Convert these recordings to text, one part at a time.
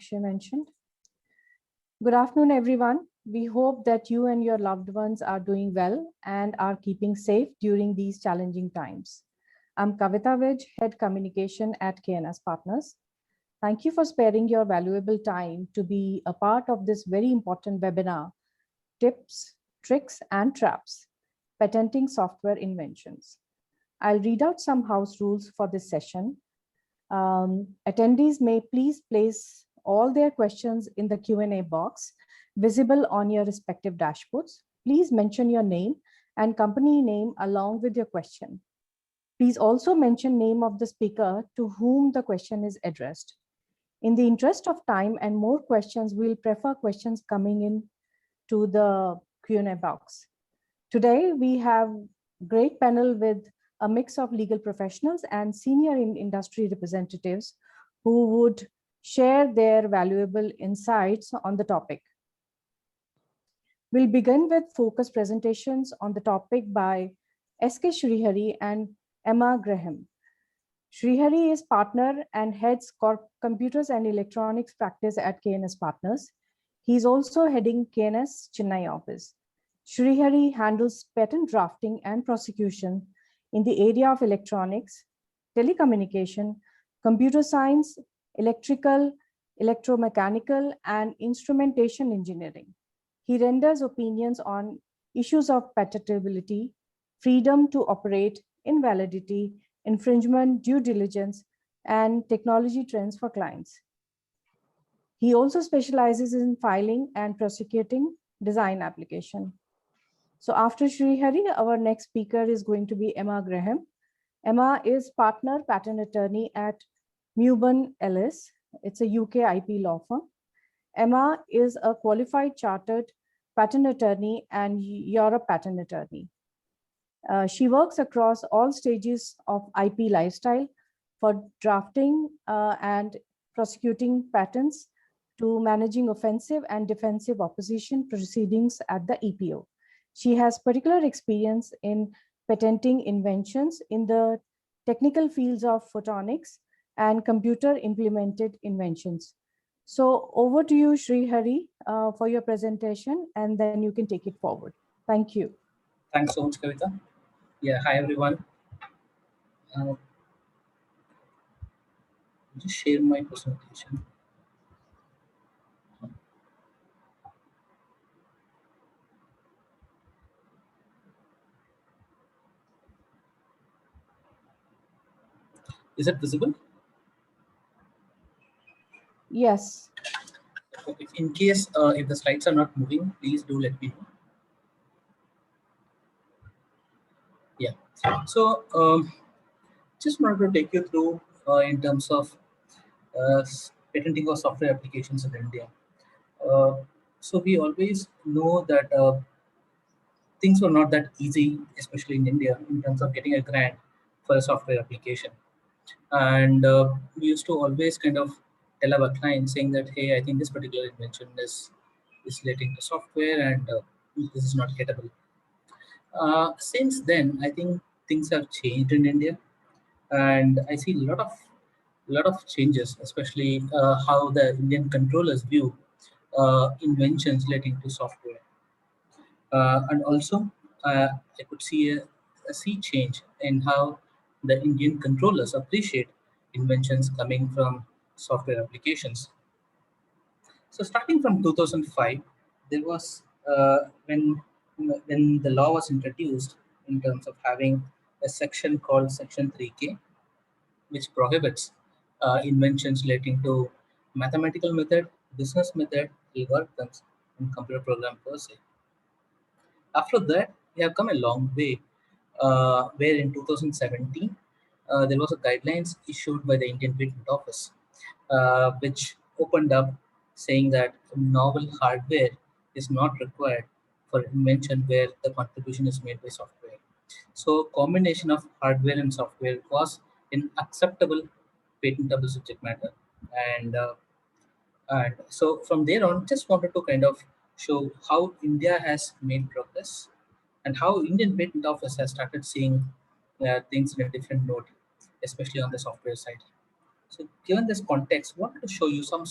Akshay mentioned. Good afternoon, everyone. We hope that you and your loved ones are doing well and are keeping safe during these challenging times. I'm Kavita Vij, Head Communication at KNS Partners. Thank you for sparing your valuable time to be a part of this very important webinar, Tips, Tricks, and Traps, Patenting Software Inventions. I'll read out some house rules for this session. Attendees may please place all their questions in the Q&A box visible on your respective dashboards. Please mention your name and company name along with your question. Please also mention name of the speaker to whom the question is addressed. In the interest of time and more questions, we'll prefer questions coming in to the Q&A box. Today, we have a great panel with a mix of legal professionals and senior industry representatives who would share their valuable insights on the topic. We'll begin with focused presentations on the topic by S.K. Srihari and Emma Graham. Srihari is partner and heads computers and electronics practice at KNS Partners. He's also heading KNS Chennai office. Srihari handles patent drafting and prosecution in the area of electronics, telecommunication, computer science, electrical, electromechanical, and instrumentation engineering. He renders opinions on issues of patentability, freedom to operate, invalidity, infringement, due diligence, and technology trends for clients. He also specializes in filing and prosecuting design application. So after Srihari, our next speaker is going to be Emma Graham. Emma is partner patent attorney at Mewburn, Ellis. It's a UKIPO law firm. Emma is a qualified chartered patent attorney and Europe patent attorney. She works across all stages of IP lifestyle for drafting and prosecuting patents to managing offensive and defensive opposition proceedings at the EPO. She has particular experience in patenting inventions in the technical fields of photonics and computer implemented inventions. So over to you, Srihari, for your presentation, and then you can take it forward. Thank you. Thanks so much, Kavita. Yeah, hi everyone. Just share my presentation. Is it visible? Yes. In case if the slides are not moving, please do let me know. Yeah. So just wanted to take you through in terms of patenting of software applications in India. So we always know that things were not that easy, especially in India, in terms of getting a grant for a software application. And we used to always kind of tell our clients saying that, hey, I think this particular invention is relating to software and this is not gettable. Since then, I think things have changed in India, and I see a lot of changes, especially how the Indian controllers view inventions relating to software. And also, I could see a sea change in how the Indian controllers appreciate inventions coming from software applications. So starting from 2005, there was when the law was introduced in terms of having a section called Section 3K, which prohibits inventions relating to mathematical method, business method, algorithms, and computer program per se. After that, we have come a long way, where in 2017, there was a guidelines issued by the Indian Patent Office, which opened up saying that novel hardware is not required for invention where the contribution is made by software. So combination of hardware and software was an acceptable patentable subject matter. And so from there on, just wanted to kind of show how India has made progress and how Indian Patent Office has started seeing things in a different note, especially on the software side. So given this context, I wanted to show you some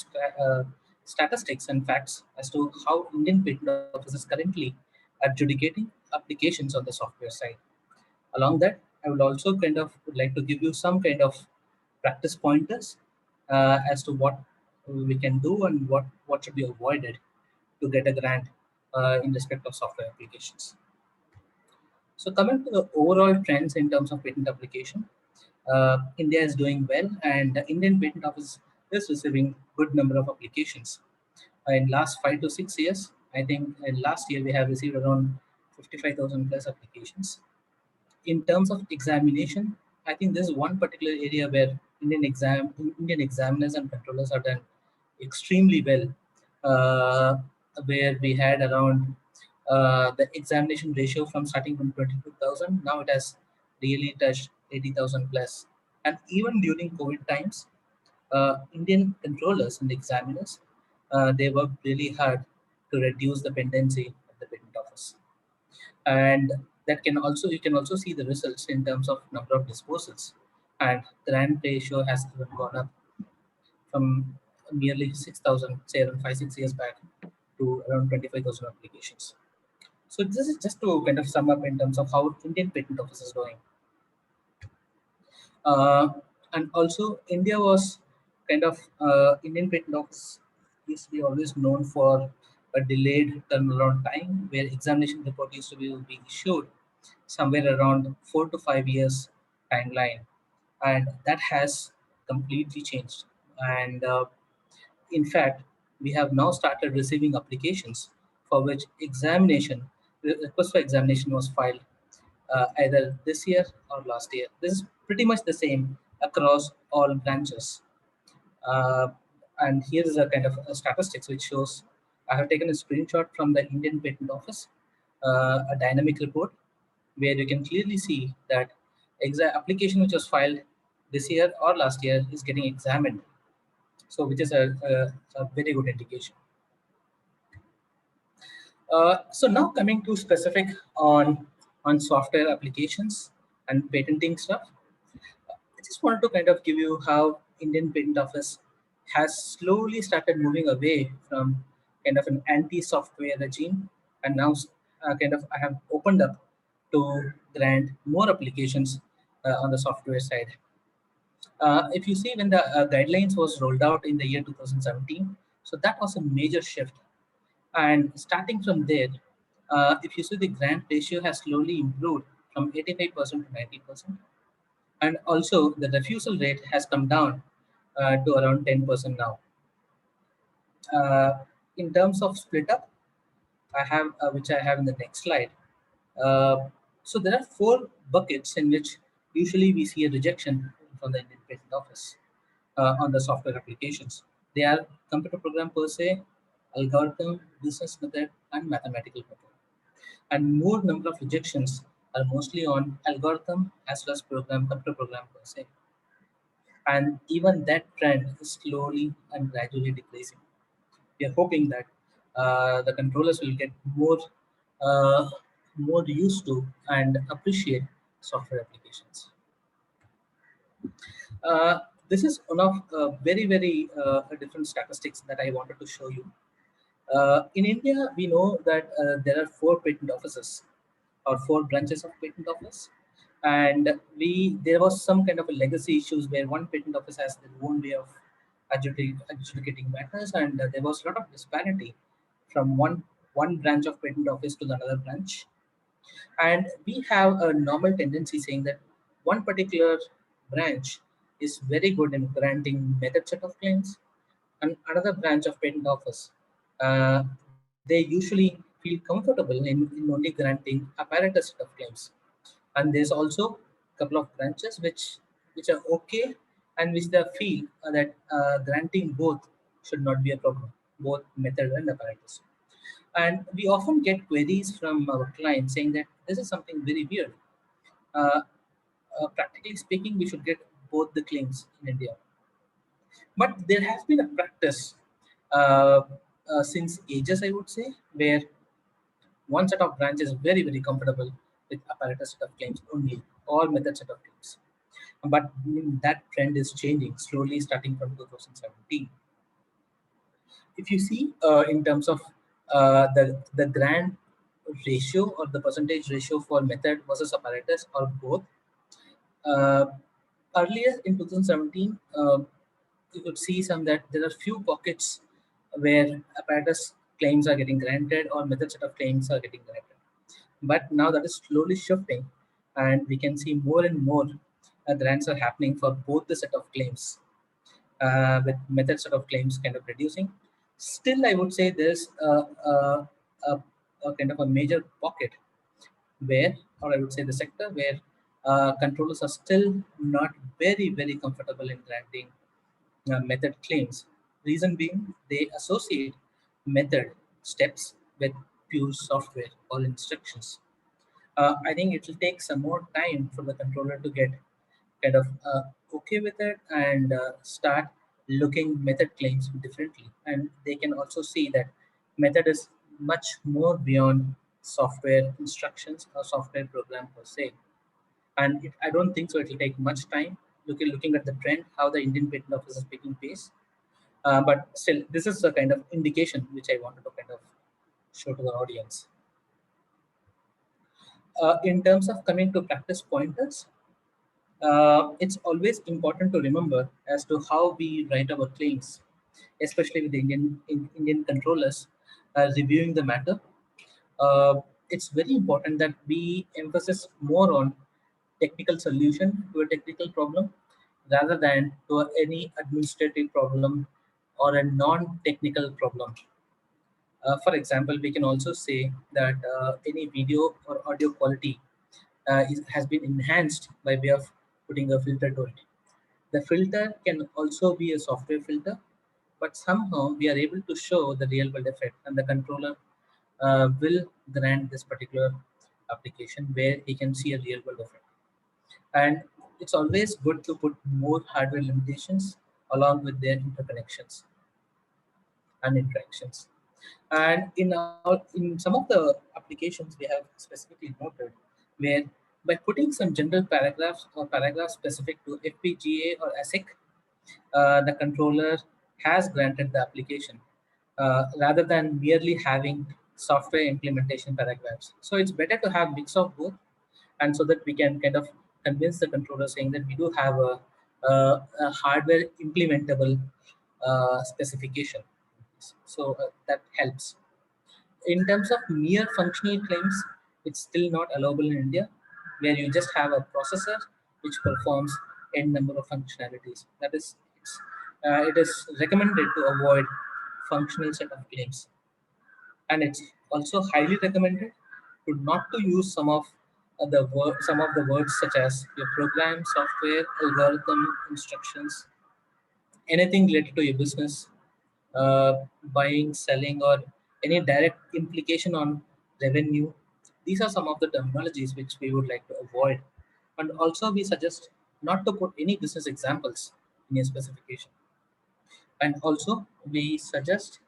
statistics and facts as to how Indian patent office is currently adjudicating applications on the software side. Along that, I would also would like to give you some kind of practice pointers as to what we can do and what should be avoided to get a grant in respect of software applications. So coming to the overall trends in terms of patent application, India is doing well, and the Indian Patent Office is receiving good number of applications. In last 5 to 6 years, I think in last year we have received around 55,000 plus applications. In terms of examination, I think this is one particular area where Indian examiners and controllers have done extremely well, uh, where we had around the examination ratio from starting from 22,000, now it has really touched 80,000 plus. And even during COVID times, Indian controllers and examiners, they worked really hard to reduce the pendency of the patent office. And that can also you can also see the results in terms of number of disposals, and grant ratio has even gone up from nearly 6,000, say around 5 6 years back, to around 25,000 applications. So this is just to kind of sum up in terms of how Indian patent office is doing. uh, and also India was Indian patent office used to be always known for a delayed turnaround time, where examination report used to be issued somewhere around 4 to 5 years timeline, and that has completely changed. And in fact, we have now started receiving applications for which request for examination was filed either this year or last year. This is pretty much the same across all branches. Uh, and here is a kind of a statistics which shows, I have taken a screenshot from the Indian Patent Office, a dynamic report where you can clearly see that application which was filed this year or last year is getting examined. So which is a very good indication. So now coming to specific on software applications and patenting stuff. I just wanted to kind of give you how Indian Patent Office has slowly started moving away from kind of an anti-software regime, and now I have opened up to grant more applications on the software side. If you see, when the guidelines was rolled out in the year 2017, so that was a major shift. And starting from there, if you see, the grant ratio has slowly improved from 85% to 90%. And also the refusal rate has come down to around 10% now. Uh, in terms of split up, I have which I have in the next slide. Uh, so there are four buckets in which usually we see a rejection from the Indian Patent Office on the software applications. They are computer program per se, algorithm, business method, and mathematical method. And more number of rejections are mostly on algorithm as well as computer program per se. And even that trend is slowly and gradually decreasing. We are hoping that the controllers will get uh, more used to and appreciate software applications. Uh, this is one of very different statistics that I wanted to show you. In India, we know that there are four patent offices or four branches of patent office, and there was some kind of a legacy issues where one patent office has their own way of adjudicating matters, and there was a lot of disparity from one branch of patent office to the another branch. And we have a normal tendency saying that one particular branch is very good in granting method set of claims, and another branch of patent office, they usually feel comfortable in only granting apparatus set of claims. And there's also a couple of branches which are okay, and which they feel that granting both should not be a problem, both method and apparatus. And we often get queries from our clients saying that this is something very weird. Uh, Practically speaking, we should get both the claims in India. But there has been a practice uh, since ages, I would say, where one set of branches is very comfortable with apparatus set of claims only, or method set of claims. but that trend is changing slowly starting from 2017. If you see in terms of the grand ratio or the percentage ratio for method versus apparatus or both, uh, earlier in 2017, you could see some that there are few pockets where apparatus claims are getting granted or method set of claims are getting granted. But now that is slowly shifting, and we can see more and more grants are happening for both the set of claims, with method set of claims kind of reducing. Still, I would say there's a, a kind of a major pocket where, or I would say the sector where controllers are still not very comfortable in granting method claims. Reason being, they associate method steps with pure software or instructions. I think it will take some more time for the controller to get kind of okay with it and start looking method claims differently. And they can also see that method is much more beyond software instructions or software program per se. And I don't think so. It will take much time. Looking at the trend, how the Indian patent office is picking pace. But still, this is a kind of indication which I wanted to kind of show to the audience. In terms of coming to practice pointers, it's always important to remember as to how we write our claims, especially with the Indian controllers reviewing the matter. It's very important that we emphasize more on technical solution to a technical problem rather than to any administrative problem or a non-technical problem. For example, we can also say that any video or audio quality has been enhanced by way of putting a filter to it. The filter can also be a software filter, but somehow we are able to show the real world effect, and the controller will grant this particular application where he can see a real world effect. And it's always good to put more hardware limitations along with their interconnections and interactions. And in some of the applications we have specifically noted where by putting some general paragraphs or paragraphs specific to FPGA or ASIC, the controller has granted the application rather than merely having software implementation paragraphs. So it's better to have mix of both, and so that we can kind of convince the controller saying that we do have a hardware implementable specification. So that helps. In terms of mere functional claims, it's still not allowable in India, where you just have a processor which performs n number of functionalities. That is, it is recommended to avoid functional set of claims, and it's also highly recommended to not to use some of the words such as your program, software, algorithm, instructions, anything related to your business, buying, selling, or any direct implication on revenue. These are some of the terminologies which we would like to avoid. And also, we suggest not to put any business examples in your specification. And also, we suggest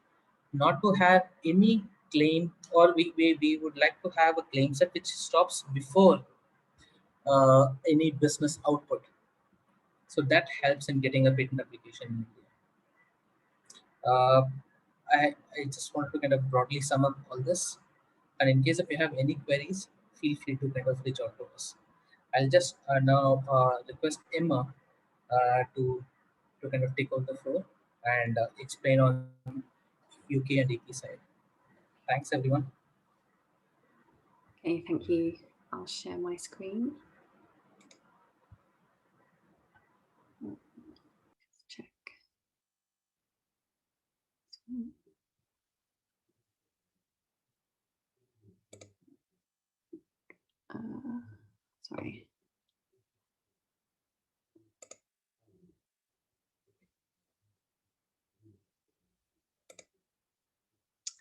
not to have any claim, or we would like to have a claim set which stops before any business output. So that helps in getting a patent application in India. Uh, I just want to kind of broadly sum up all this. And in case if you have any queries, feel free to kind of reach out to us. I'll just now request Emma to kind of take over the floor and explain on UK and EP side. Thanks, everyone. Okay, thank you. I'll share my screen. Let's check. Sorry.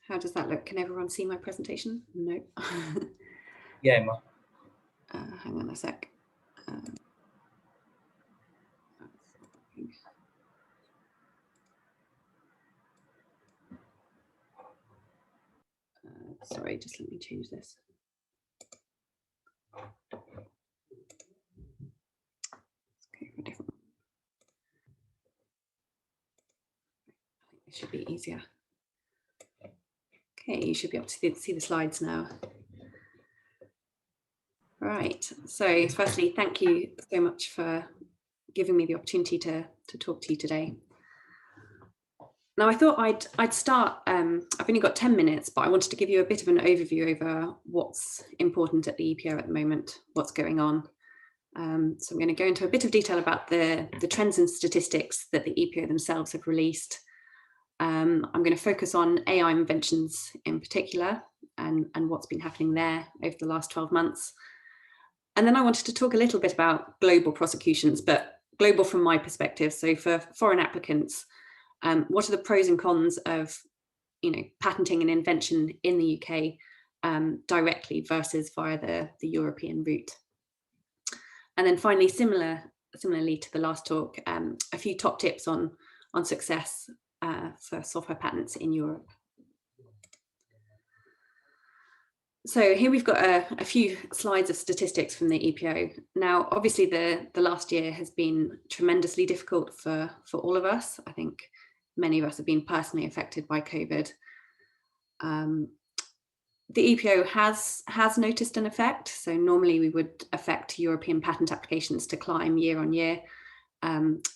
How does that look? Can everyone see my presentation? No. Yeah, Emma. Hang on a sec. Sorry, just let me change this. Okay. easier. Okay, you should be able to see the slides now. Right, so firstly, thank you so much for giving me the opportunity to talk to you today. Now, I thought I'd start, I've only got 10 minutes, but I wanted to give you a bit of an overview over what's important at the EPO at the moment, what's going on. So I'm going to go into a bit of detail about the trends and statistics that the EPO themselves have released. I'm going to focus on AI inventions in particular and what's been happening there over the last 12 months. And then I wanted to talk a little bit about global prosecutions, but global from my perspective. So for foreign applicants, what are the pros and cons of, patenting an invention in the UK directly versus via the European route? And then finally, similarly to the last talk, a few top tips on success for software patents in Europe. So here we've got a few slides of statistics from the EPO. Now, obviously, the last year has been tremendously difficult for all of us. I think many of us have been personally affected by COVID. The EPO has noticed an effect. So normally we would affect European patent applications to climb year on year,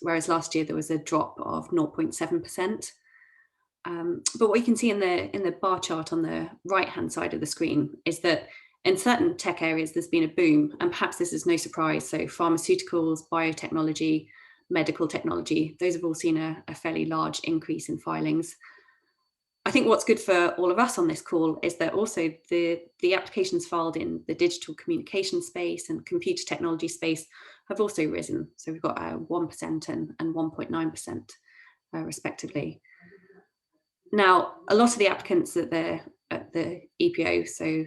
whereas last year there was a drop of 0.7%. But what you can see in the bar chart on the right-hand side of the screen is that in certain tech areas, there's been a boom, and perhaps this is no surprise. So pharmaceuticals, biotechnology, medical technology, those have all seen a fairly large increase in filings. I think what's good for all of us on this call is that also the applications filed in the digital communication space and computer technology space have also risen. So we've got 1% and 1.9% respectively. Now, a lot of the applicants at the EPO, so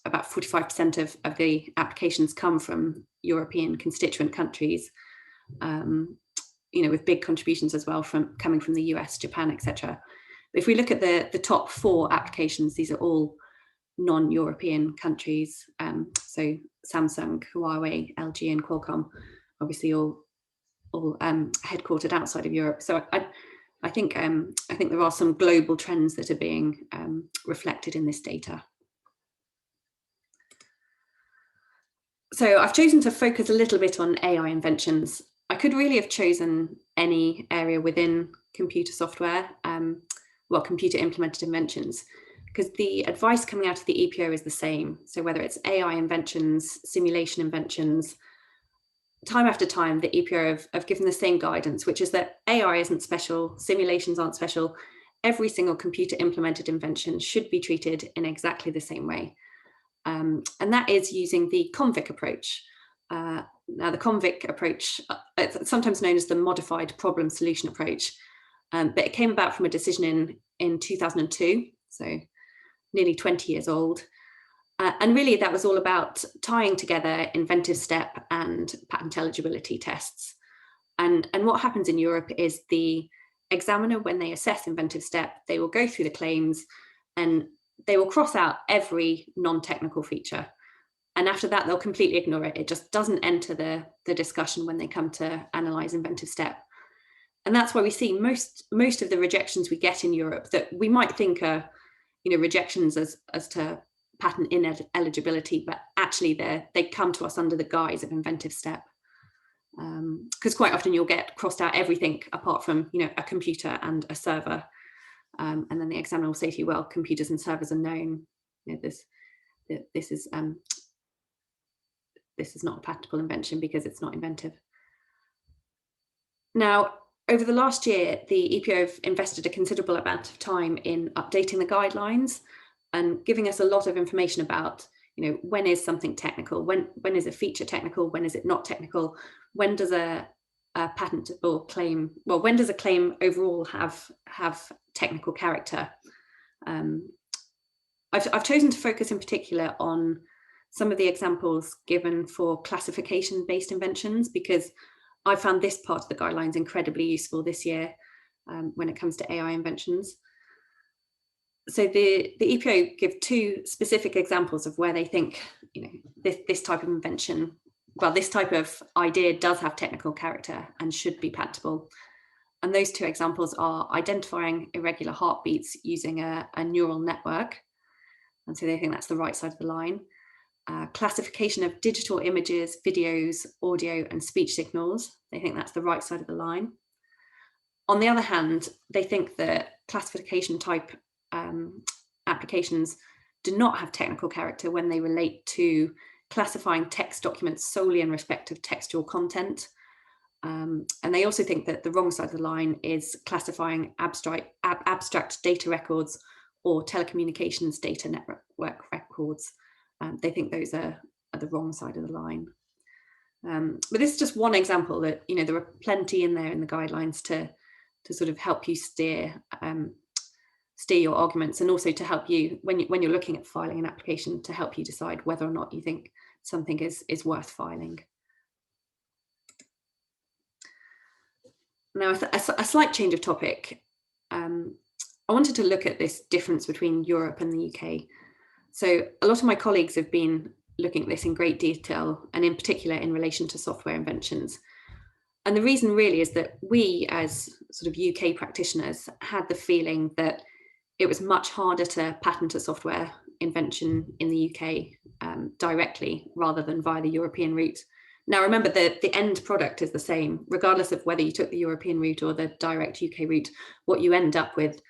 about 45% of the applications come from European constituent countries, with big contributions as well coming from the US, Japan, etc. If we look at the top 4 applications, these are all non-European countries. So Samsung, Huawei, LG, and Qualcomm, obviously all headquartered outside of Europe. So I think there are some global trends that are being reflected in this data. So I've chosen to focus a little bit on AI inventions. I could really have chosen any area within computer software, computer implemented inventions, because the advice coming out of the EPO is the same. So whether it's AI inventions, simulation inventions, time after time, the EPO have given the same guidance, which is that AI isn't special, simulations aren't special. Every single computer implemented invention should be treated in exactly the same way. And that is using the CONVIC approach. Now, the CONVIC approach, it's sometimes known as the modified problem solution approach, but it came about from a decision in 2002, so nearly 20 years old. And really, that was all about tying together inventive step and patent eligibility tests. And what happens in Europe is the examiner, when they assess inventive step, they will go through the claims and they will cross out every non-technical feature. And after that, they'll completely ignore it. It just doesn't enter the discussion when they come to analyze inventive step. And that's why we see most of the rejections we get in Europe that we might think are, rejections as to patent ineligibility, but actually they come to us under the guise of inventive step. Because quite often you'll get crossed out everything apart from, a computer and a server. And then the examiner will say to you, well, computers and servers are known. This is not a patentable invention because it's not inventive. Now, over the last year, the EPO have invested a considerable amount of time in updating the guidelines and giving us a lot of information about, when is something technical, when is a feature technical, when is it not technical, when does a patentable claim, when does a claim overall have technical character. I've chosen to focus in particular on some of the examples given for classification-based inventions, because I found this part of the guidelines incredibly useful this year when it comes to AI inventions. So the EPO give 2 specific examples of where they think, this type of invention, this type of idea does have technical character and should be patentable. And those two examples are identifying irregular heartbeats using a neural network. And so they think that's the right side of the line. Classification of digital images, videos, audio, and speech signals. They think that's the right side of the line. On the other hand, they think that classification type applications do not have technical character when they relate to classifying text documents solely in respect of textual content. And they also think that the wrong side of the line is classifying abstract data records or telecommunications data network records. They think those are the wrong side of the line. But this is just one example that, you know, there are plenty in there in the guidelines to sort of help you steer your arguments, and also to help you when you're looking at filing an application, to help you decide whether or not you think something is worth filing. Now, a slight change of topic. I wanted to look at this difference between Europe and the UK. So a lot of my colleagues have been looking at this in great detail, and in particular in relation to software inventions. And the reason really is that we, as sort of UK practitioners, had the feeling that it was much harder to patent a software invention in the UK directly rather than via the European route. Now, remember that the end product is the same, regardless of whether you took the European route or the direct UK route. What you end up with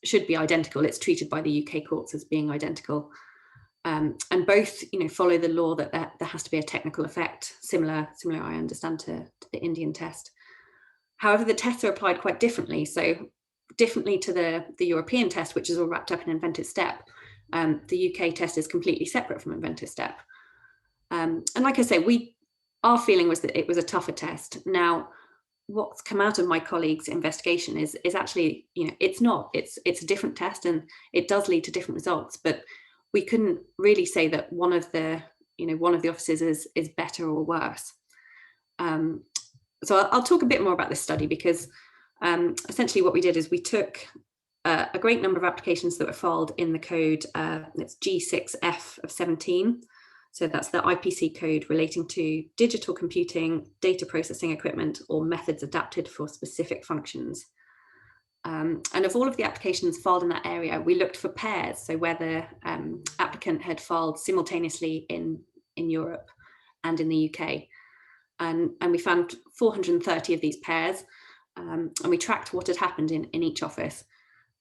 should be identical. It's treated by the UK courts as being identical. And both, you know, follow the law that there has to be a technical effect, similar I understand to the Indian test. However, the tests are applied quite differently. So differently to the European test, which is all wrapped up in inventive step, the UK test is completely separate from inventive step. And like I say, our feeling was that it was a tougher test. Now, what's come out of my colleagues' investigation is actually, you know, it's a different test, and it does lead to different results, but we couldn't really say that one of the offices is better or worse. So I'll talk a bit more about this study, because essentially what we did is we took a great number of applications that were filed in the code, it's G6F of 17. So that's the IPC code relating to digital computing, data processing equipment, or methods adapted for specific functions. And of all of the applications filed in that area, we looked for pairs, so where the applicant had filed simultaneously in Europe and in the UK. And we found 430 of these pairs, and we tracked what had happened in each office.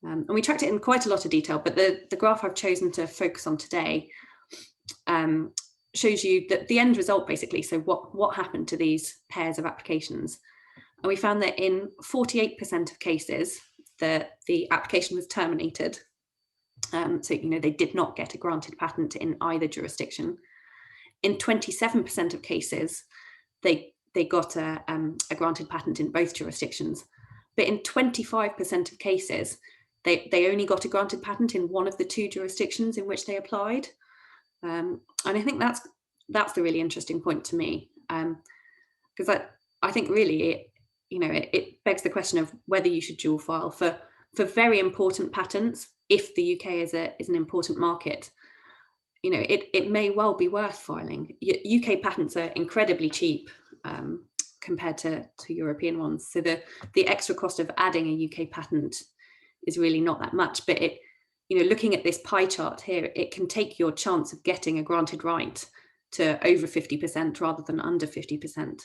And we tracked it in quite a lot of detail, but the graph I've chosen to focus on today shows you that the end result, basically, so what happened to these pairs of applications. And we found that in 48% of cases, the application was terminated. So, you know, they did not get a granted patent in either jurisdiction. In 27% of cases, they got a granted patent in both jurisdictions. But in 25% of cases, they only got a granted patent in one of the two jurisdictions in which they applied. And I think that's the really interesting point to me, because I think really it begs the question of whether you should dual file for very important patents. If the UK is an important market, you know, it may well be worth filing. UK patents are incredibly cheap compared to European ones, so the extra cost of adding a UK patent is really not that much. But you know, looking at this pie chart here, it can take your chance of getting a granted right to over 50% rather than under 50%.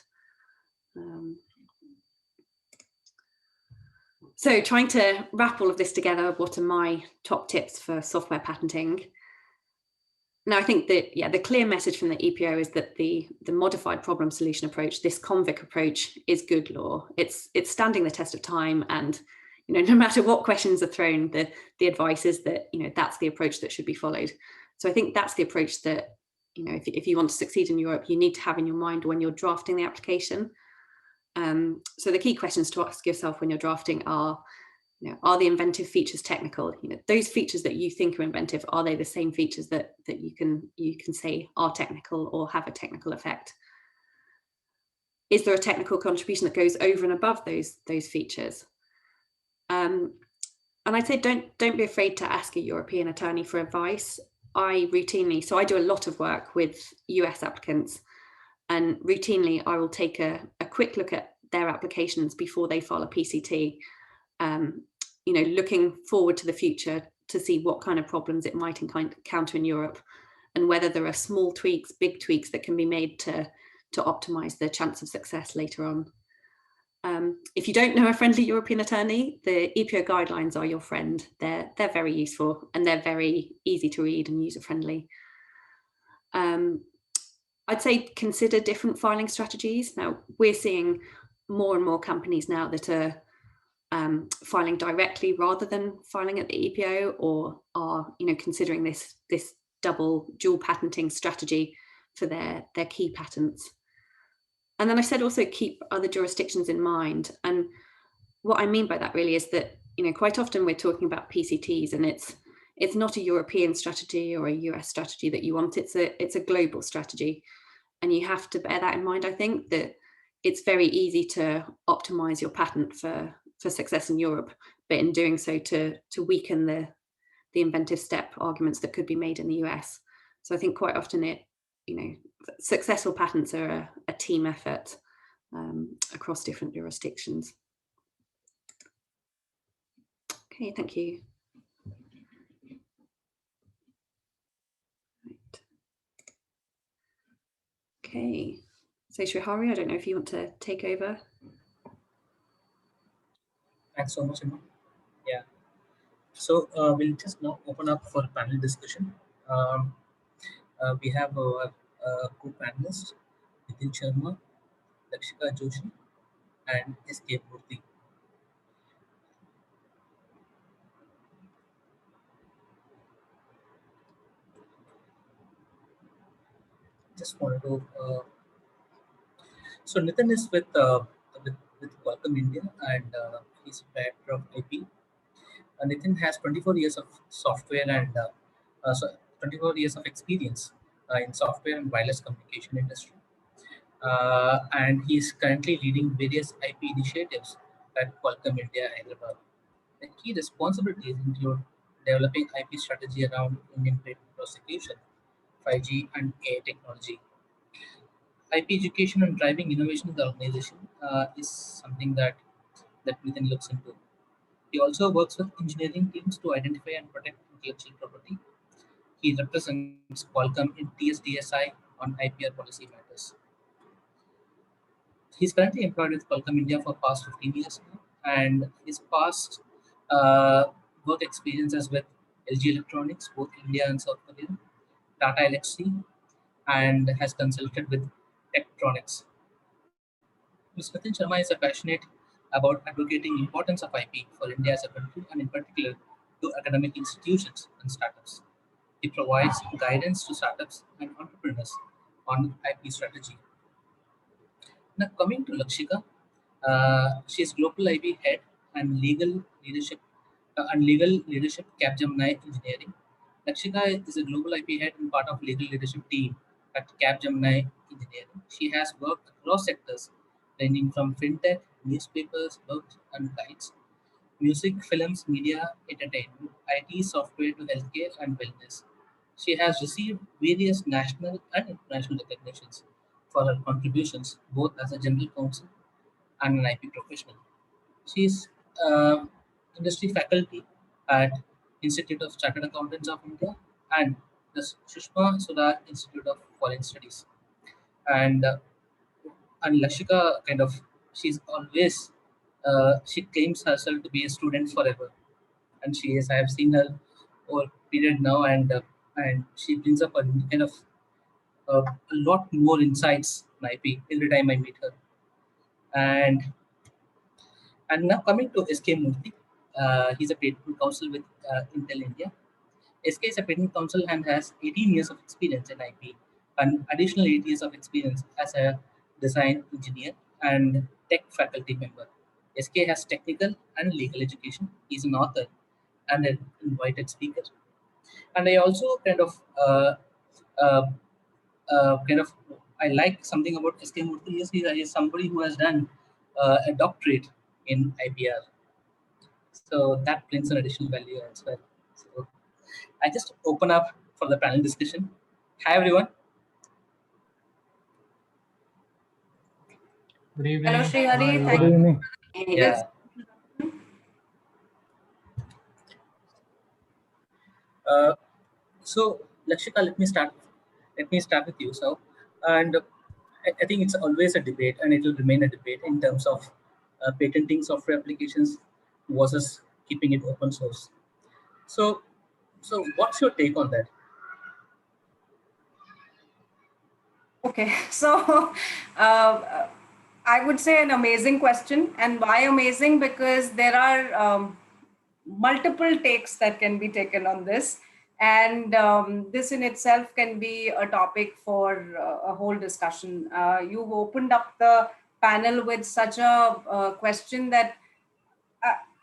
So trying to wrap all of this together, what are my top tips for software patenting? Now, I think that, the clear message from the EPO is that the modified problem solution approach, this convict approach, is good law. It's standing the test of time, and you know, no matter what questions are thrown, the advice is that, you know, that's the approach that should be followed. So I think that's the approach that, you know, if you want to succeed in Europe, you need to have in your mind when you're drafting the application. So the key questions to ask yourself when you're drafting are, you know, are the inventive features technical? You know, those features that you think are inventive, are they the same features that you can say are technical or have a technical effect? Is there a technical contribution that goes over and above those features? And I'd say don't be afraid to ask a European attorney for advice. I do a lot of work with US applicants, and routinely I will take a quick look at their applications before they file a PCT, you know, looking forward to the future to see what kind of problems it might encounter in Europe, and whether there are small tweaks, big tweaks that can be made to optimize the chance of success later on. If you don't know a friendly European attorney, the EPO guidelines are your friend. They're very useful, and they're very easy to read and user-friendly. I'd say consider different filing strategies. Now, we're seeing more and more companies now that are filing directly rather than filing at the EPO, or are, you know, considering this dual patenting strategy for their key patents. And then I said also keep other jurisdictions in mind. And what I mean by that really is that, you know, quite often we're talking about PCTs, and it's not a European strategy or a US strategy that you want. It's a global strategy, and you have to bear that in mind. I think that it's very easy to optimize your patent for success in Europe, but in doing so to weaken the inventive step arguments that could be made in the US. So I think quite often successful patents are a team effort across different jurisdictions. Okay, thank you. Right. Okay, so Srihari, I don't know if you want to take over. Thanks so much, Emma. Yeah. So we'll just now open up for panel discussion. We have our co-panelists, Nitin Sharma, Lakshika Joshi, and SK Murthy. Just wanted to. So Nitin is with Qualcomm India, and he's director of IP. Nitin has 24 years of software and 24 years of experience in software and wireless communication industry. And he's currently leading various IP initiatives at Qualcomm India, Hyderabad. The key responsibilities include developing IP strategy around Indian patent prosecution, 5G and AI technology. IP education and driving innovation in the organization is something that Nitin looks into. He also works with engineering teams to identify and protect intellectual property. He represents Qualcomm in TSDSI on IPR policy matters. He's currently employed with Qualcomm India for past 15 years now, and his past work experiences with LG Electronics, both India and South Korea, Tata Elxsi, and has consulted with Tektronix. Mr. Nitin Sharma is passionate about advocating importance of IP for India as a country, and in particular to academic institutions and startups. He provides guidance to startups and entrepreneurs on IP strategy. Now coming to Lakshika, she is global IP head and legal leadership Capgemini Engineering. Lakshika is a global IP head and part of legal leadership team at Capgemini Engineering. She has worked across sectors ranging from fintech, newspapers, books and guides, music, films, media, entertainment, IT, software to healthcare and wellness. She has received various national and international recognitions for her contributions, both as a general counsel and an IP professional. She is industry faculty at Institute of Chartered Accountants of India and the Sushma Sudhar Institute of Foreign Studies. And Lakshika she's always she claims herself to be a student forever, and she is. I have seen her over a period now, and she brings up a lot more insights in IP every time I meet her. And now coming to SK Murthy, he's a patent counsel with Intel India. SK is a patent counsel and has 18 years of experience in IP and additional 8 years of experience as a design engineer and tech faculty member. SK has technical and legal education. He's an author and an invited speaker. And I also I like something about SK Murthy is he is somebody who has done a doctorate in IPR. So that brings an additional value as well. So I just open up for the panel discussion. Hi everyone. Good evening. Hello, Srihari. Hi, Thank everyone. you evening. for being Yeah. So Lakshika, Let me start with you. So, and I think it's always a debate, and it will remain a debate in terms of patenting software applications versus keeping it open source. So, what's your take on that? Okay, so I would say an amazing question. And why amazing? Because there are multiple takes that can be taken on this. And this in itself can be a topic for a whole discussion. You've opened up the panel with such a question that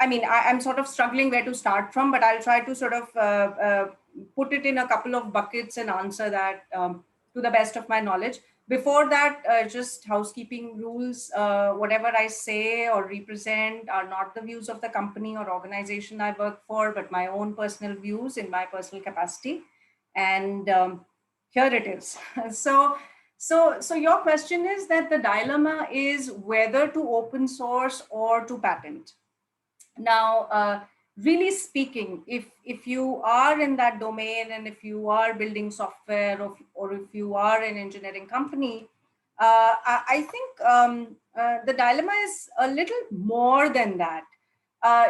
I mean, I'm sort of struggling where to start from, but I'll try to sort of put it in a couple of buckets and answer that to the best of my knowledge. Before that, just housekeeping rules. Whatever I say or represent are not the views of the company or organization I work for, but my own personal views in my personal capacity. And here it is. So your question is that the dilemma is whether to open source or to patent. Now, really speaking, if you are in that domain and if you are building software or if you are an engineering company, I think the dilemma is a little more than that.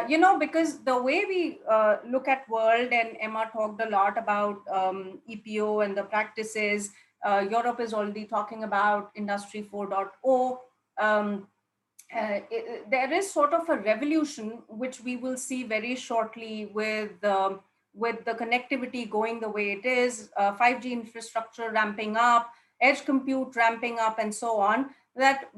You know, because the way we look at world, and Emma talked a lot about EPO and the practices. Europe is already talking about Industry 4.0. There is sort of a revolution which we will see very shortly with the connectivity going the way it is, 5G infrastructure ramping up, edge compute ramping up, and so on. That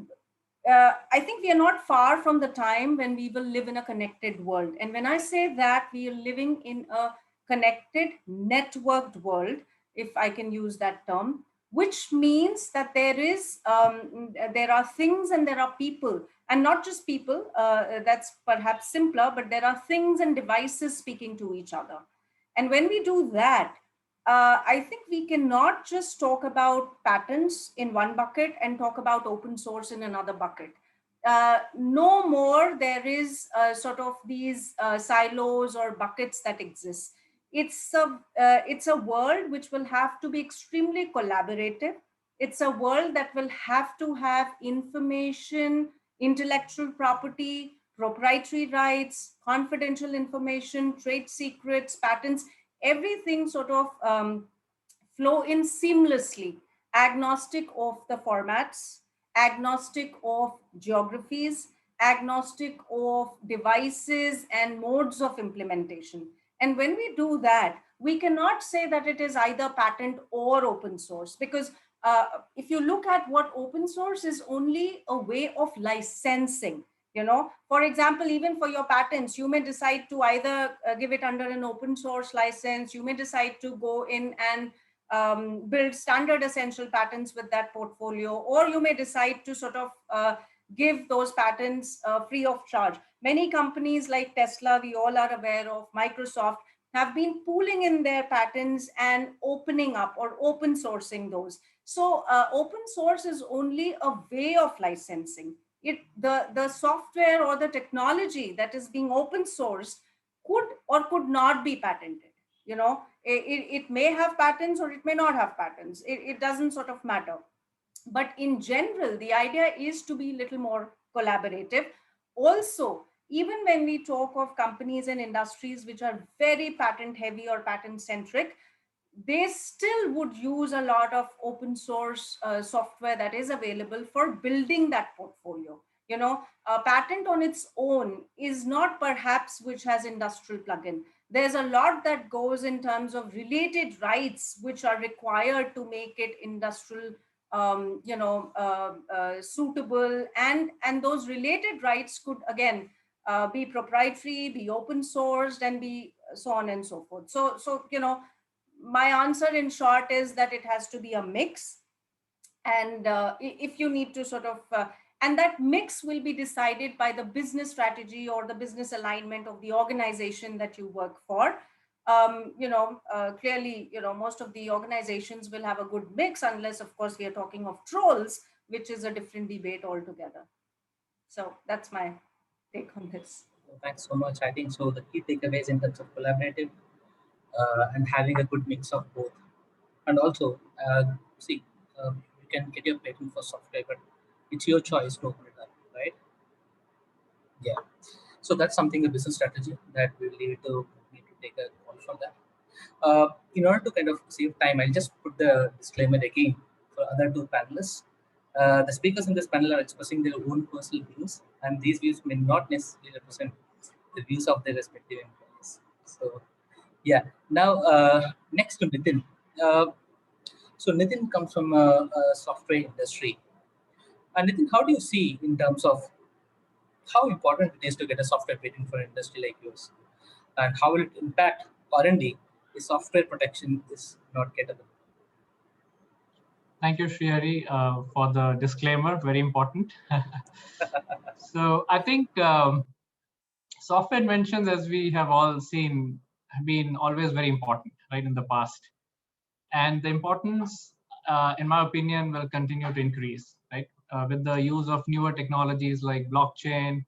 I think we are not far from the time when we will live in a connected world. And when I say that, we are living in a connected, networked world, if I can use that term, which means that there are things and there are people, and not just people, that's perhaps simpler, but there are things and devices speaking to each other. And when we do that, I think we cannot just talk about patents in one bucket and talk about open source in another bucket. No more there is sort of these silos or buckets that exist. It's a world which will have to be extremely collaborative. It's a world that will have to have information, intellectual property, proprietary rights, confidential information, trade secrets, patents, everything sort of flow in seamlessly, agnostic of the formats, agnostic of geographies, agnostic of devices and modes of implementation. And when we do that, we cannot say that it is either patent or open source, because if you look at what open source is, only a way of licensing. You know, for example, even for your patents, you may decide to either give it under an open source license, you may decide to go in and build standard essential patents with that portfolio, or you may decide to sort of give those patents free of charge. Many companies like Tesla, we all are aware of, Microsoft, have been pooling in their patents and opening up or open sourcing those. So open source is only a way of licensing. The software or the technology that is being open sourced could or could not be patented. You know, it may have patents or it may not have patents. It doesn't sort of matter. But in general, the idea is to be a little more collaborative. Also, even when we talk of companies and industries which are very patent heavy or patent centric, they still would use a lot of open source software that is available for building that portfolio. You know, a patent on its own is not perhaps which has industrial plugin. There's a lot that goes in terms of related rights which are required to make it industrial, suitable, and those related rights could again be proprietary, be open sourced, and be so on and so forth. So you know, my answer in short is that it has to be a mix. And if you need to sort of, and that mix will be decided by the business strategy or the business alignment of the organization that you work for. Clearly, you know, most of the organizations will have a good mix, unless of course we are talking of trolls, which is a different debate altogether. So that's my take on this. Thanks so much. I think so. The key takeaways in terms of collaborative and having a good mix of both, and also see, you can get your patent for software, but it's your choice to open it up, right? Yeah. So that's something, a business strategy that we'll leave it to me to take a call for that. In order to kind of save time, I'll just put the disclaimer again for other two panelists. The speakers in this panel are expressing their own personal views, and these views may not necessarily represent the views of their respective employees. So, yeah. Now, next to Nitin. So, Nitin comes from a software industry. And Nitin, how do you see in terms of how important it is to get a software patent for an industry like yours, and how will it impact R&D if software protection is not gettable? Thank you, Srihari, for the disclaimer. Very important. So I think software inventions, as we have all seen, have been always very important, right, in the past. And the importance, in my opinion, will continue to increase, right, with the use of newer technologies like blockchain,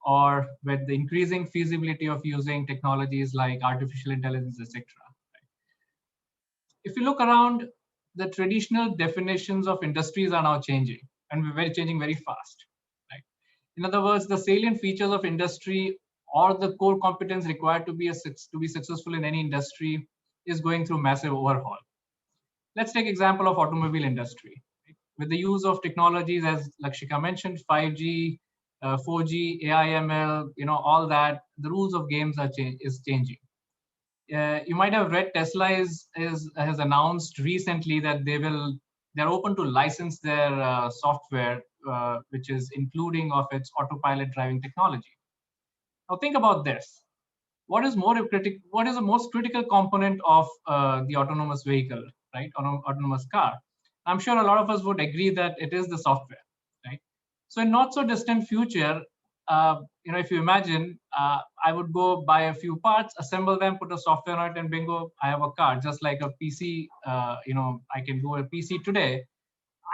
or with the increasing feasibility of using technologies like artificial intelligence, etc. If you look around, the traditional definitions of industries are now changing, and we're changing very fast. Right? In other words, the salient features of industry or the core competence required to be successful in any industry is going through massive overhaul. Let's take example of automobile industry. Right? With the use of technologies, as Lakshika mentioned, 5G, 4G, AI/ML, all that, the rules of games is changing. You might have read Tesla has announced recently that they're open to license their software, which is including of its autopilot driving technology. Now think about this. What is the most critical component of the autonomous vehicle, right? Autonomous car? I'm sure a lot of us would agree that it is the software, right? So in not so distant future, if you imagine, I would go buy a few parts, assemble them, put a software on it, and bingo, I have a car. Just like a PC, I can do a PC today.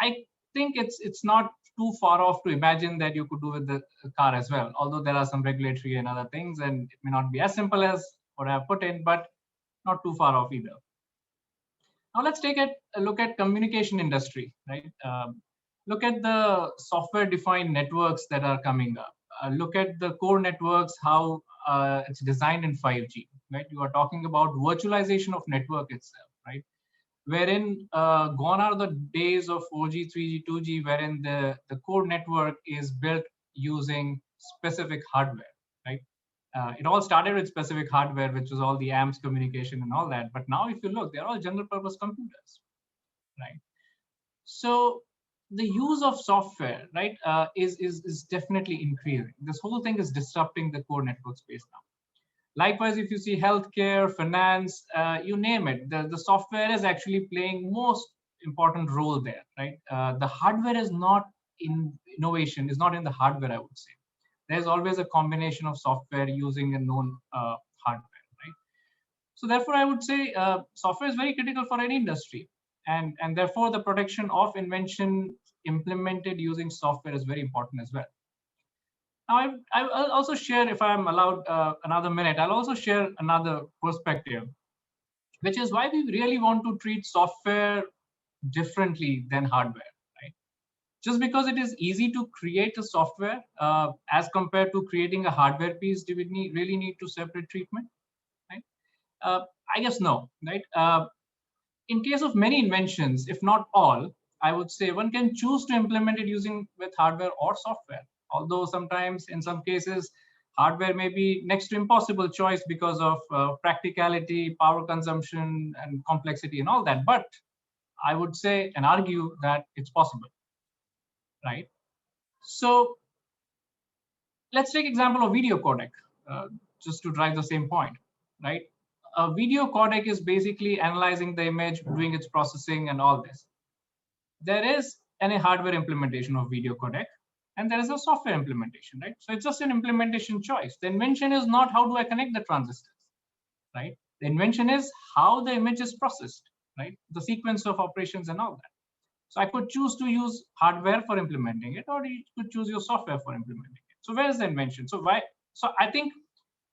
I think it's not too far off to imagine that you could do with the car as well. Although there are some regulatory and other things, and it may not be as simple as what I've put in, but not too far off either. Now let's take a look at communication industry, right? Look at the software-defined networks that are coming up. Look at the core networks, how it's designed in 5G, right? You are talking about virtualization of network itself, right? Wherein gone are the days of 4G, 3G, 2G, wherein the core network is built using specific hardware, right? It all started with specific hardware, which was all the AMPS communication and all that. But now if you look, they're all general purpose computers, right? So the use of software, right, is definitely increasing. This whole thing is disrupting the core network space now. Likewise, if you see healthcare, finance, you name it, the software is actually playing most important role there, right? The hardware is not innovation, is not in the hardware, I would say. There's always a combination of software using a known hardware, right? So therefore, I would say software is very critical for any industry. And therefore, the protection of invention implemented using software is very important as well. Now, I'll also share, if I'm allowed another minute, I'll also share another perspective, which is why we really want to treat software differently than hardware, right? Just because it is easy to create a software as compared to creating a hardware piece, do we really need to separate treatment, right? I guess no, right? In case of many inventions, if not all, I would say one can choose to implement it using with hardware or software. Although sometimes, in some cases, hardware may be next to impossible choice because of practicality, power consumption, and complexity and all that. But I would say and argue that it's possible, right? So let's take example of video codec, just to drive the same point, right? A video codec is basically analyzing the image, doing its processing and all this. There is any hardware implementation of video codec, and there is a software implementation, right? So it's just an implementation choice. The invention is not how do I connect the transistors, right? The invention is how the image is processed, right? The sequence of operations and all that. So I could choose to use hardware for implementing it, or you could choose your software for implementing it. So where is the invention? So I think,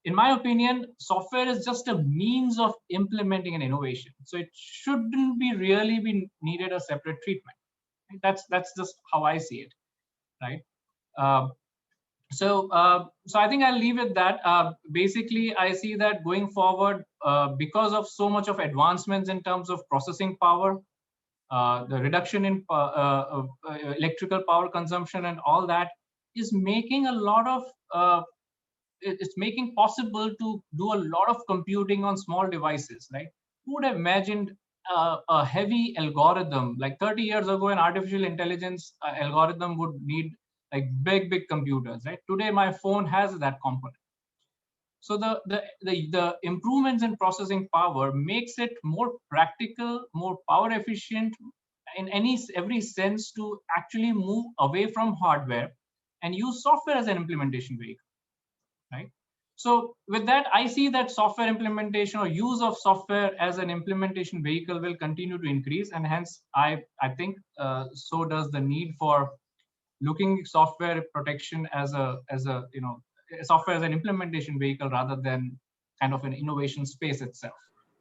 in my opinion, software is just a means of implementing an innovation. So it shouldn't be really be needed a separate treatment. That's just how I see it, right? So I think I'll leave it that. Basically, I see that going forward, because of so much of advancements in terms of processing power, the reduction in electrical power consumption and all that is making a lot of, it's making possible to do a lot of computing on small devices, right? Who would have imagined a heavy algorithm, like 30 years ago, an artificial intelligence algorithm would need like big computers, right? Today, my phone has that component. So the improvements in processing power makes it more practical, more power efficient in every sense to actually move away from hardware and use software as an implementation vehicle, right? So with that, I see that software implementation or use of software as an implementation vehicle will continue to increase, and hence I think so does the need for looking software protection as a software as an implementation vehicle rather than kind of an innovation space itself.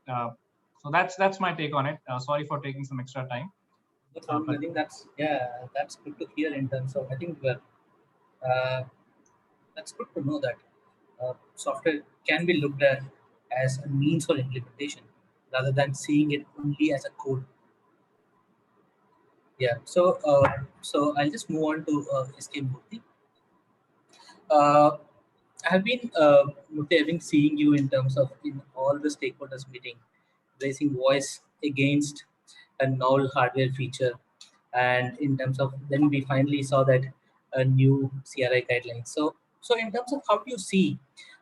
So that's my take on it. Sorry for taking some extra time. I think that's good to hear in terms of, I think that's good to know that software can be looked at as a means for implementation rather than seeing it only as a code. Yeah. So I'll just move on to SK Murthy. I've been Murthy, I've been seeing you in terms of in all the stakeholders meeting, raising voice against a novel hardware feature, and in terms of then we finally saw that a new CRI guidelines. So in terms of how do you see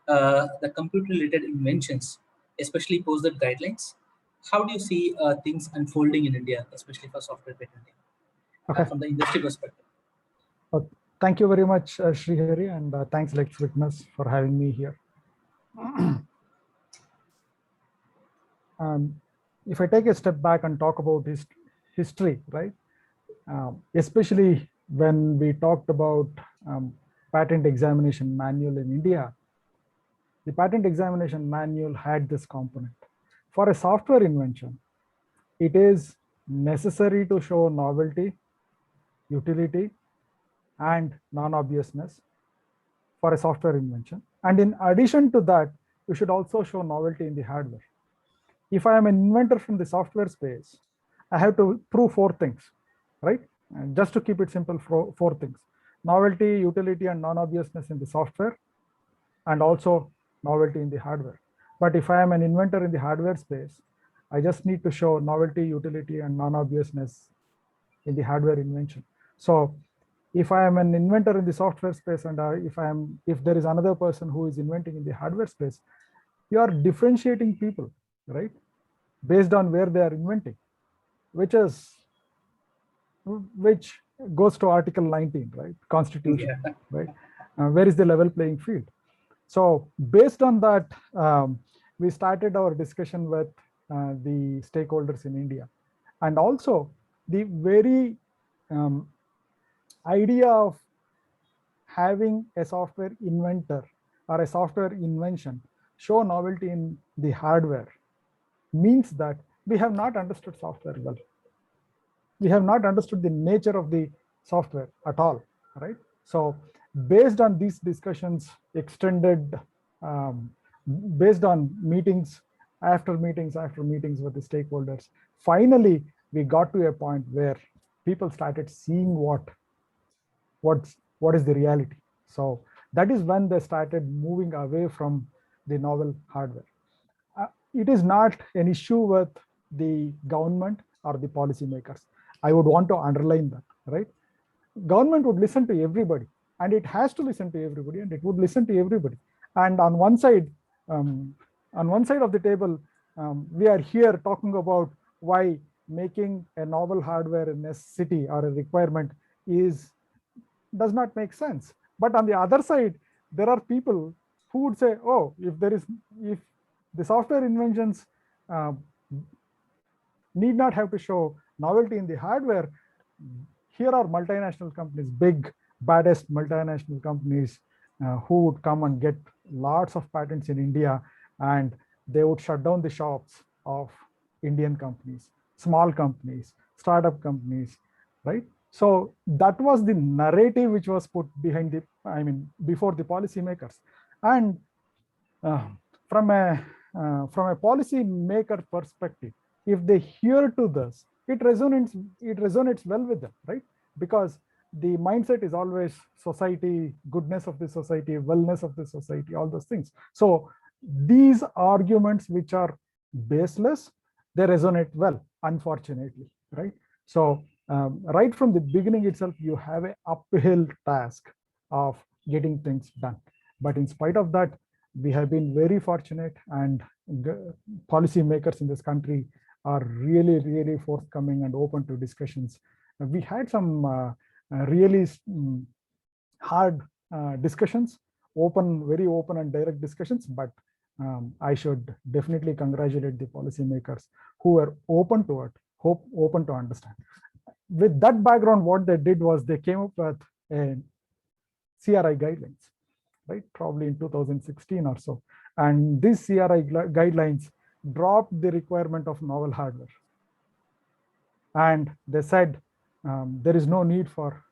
the computer-related inventions, especially post that guidelines, how do you see things unfolding in India, especially for software patenting, from the industry perspective? Thank you very much, Srihari, and thanks, Lex Witness, for having me here. If I take a step back and talk about history, right? Especially when we talked about patent examination manual in India, the patent examination manual had this component. For a software invention, it is necessary to show novelty, utility, and non-obviousness for a software invention. And in addition to that, you should also show novelty in the hardware. If I am an inventor from the software space, I have to prove 4 things, right? And just to keep it simple, 4 things: novelty, utility, and non-obviousness in the software, and also novelty in the hardware. But if I am an inventor in the hardware space, I just need to show novelty, utility, and non-obviousness in the hardware invention. So if I am an inventor in the software space, and if there is another person who is inventing in the hardware space, you are differentiating people, right, based on where they are inventing, which goes to Article 19, right, Constitution, yeah. Right? Where is the level playing field? So based on that, we started our discussion with the stakeholders in India, and also the very idea of having a software inventor or a software invention show novelty in the hardware means that we have not understood software well. We have not understood the nature of the software at all, right? So based on these discussions, extended, based on meetings after meetings with the stakeholders, finally, we got to a point where people started seeing what is the reality. So that is when they started moving away from the novel hardware. It is not an issue with the government or the policymakers. I would want to underline that, right? Government would listen to everybody, and it has to listen to everybody, and it would listen to everybody. And on one side of the table, we are here talking about why making a novel hardware a necessity or a requirement does not make sense. But on the other side, there are people who would say, oh, if the software inventions need not have to show novelty in the hardware, here are multinational companies, big, baddest multinational companies who would come and get lots of patents in India, and they would shut down the shops of Indian companies, small companies, startup companies, right? So that was the narrative which was put behind the, before the policymakers. And from a policy maker perspective, if they hear to this, it resonates well with them, right? Because the mindset is always society, goodness of the society, wellness of the society, all those things. So these arguments which are baseless, they resonate well, unfortunately, right? So right from the beginning itself, you have an uphill task of getting things done. But in spite of that, we have been very fortunate, and policymakers in this country are really, really forthcoming and open to discussions. We had some really hard discussions, very open and direct discussions, but I should definitely congratulate the policymakers who were open to it, open to understand. With that background, what they did was they came up with a CRI guidelines, right? Probably in 2016 or so. And these CRI guidelines dropped the requirement of novel hardware. And they said there is no need for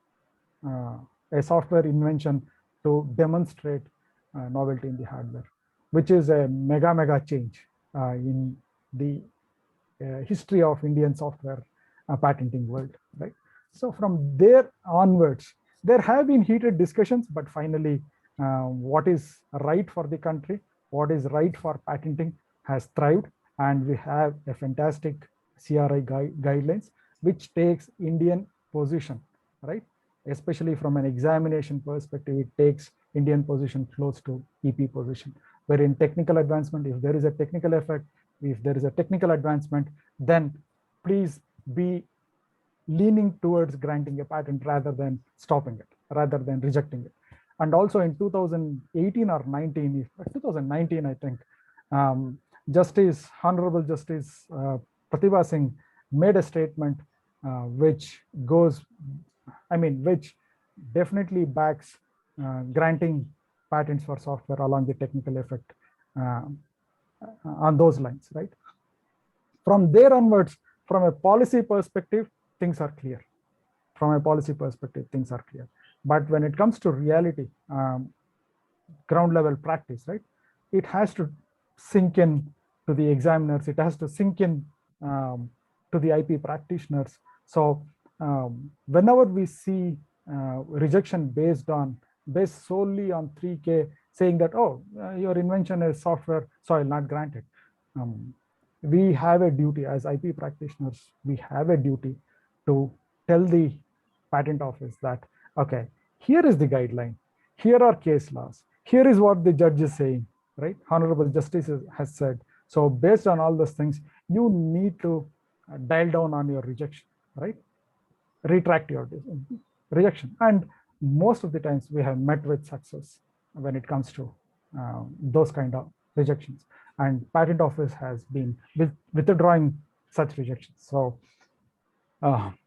a software invention to demonstrate novelty in the hardware, which is a mega change in the history of Indian software patenting world, right? So from there onwards, there have been heated discussions, but finally, what is right for the country, what is right for patenting has thrived, and we have a fantastic CRI guidelines, which takes Indian position, right? Especially from an examination perspective, it takes Indian position close to EP position, where in technical advancement, if there is a technical effect, if there is a technical advancement, then please be leaning towards granting a patent rather than stopping it, rather than rejecting it. And also in 2018 or 2019, I think, Honorable Justice Pratibha Singh made a statement which definitely backs granting patents for software along the technical effect on those lines, right? From there onwards, from a policy perspective, things are clear. From a policy perspective, things are clear. But when it comes to reality, ground level practice, right? It has to sink in to the examiners. It has to sink in to the IP practitioners. So whenever we see rejection based solely on 3K, saying that, oh, your invention is software, so I'll not grant it. We have a duty as IP practitioners, we have a duty to tell the patent office that, okay, here is the guideline, here are case laws, here is what the judge is saying, right? Honorable Justice has said. So based on all those things, you need to dial down on your rejection, right? Retract your rejection. And most of the times we have met with success when it comes to those kind of rejections. And patent office has been withdrawing such rejections. So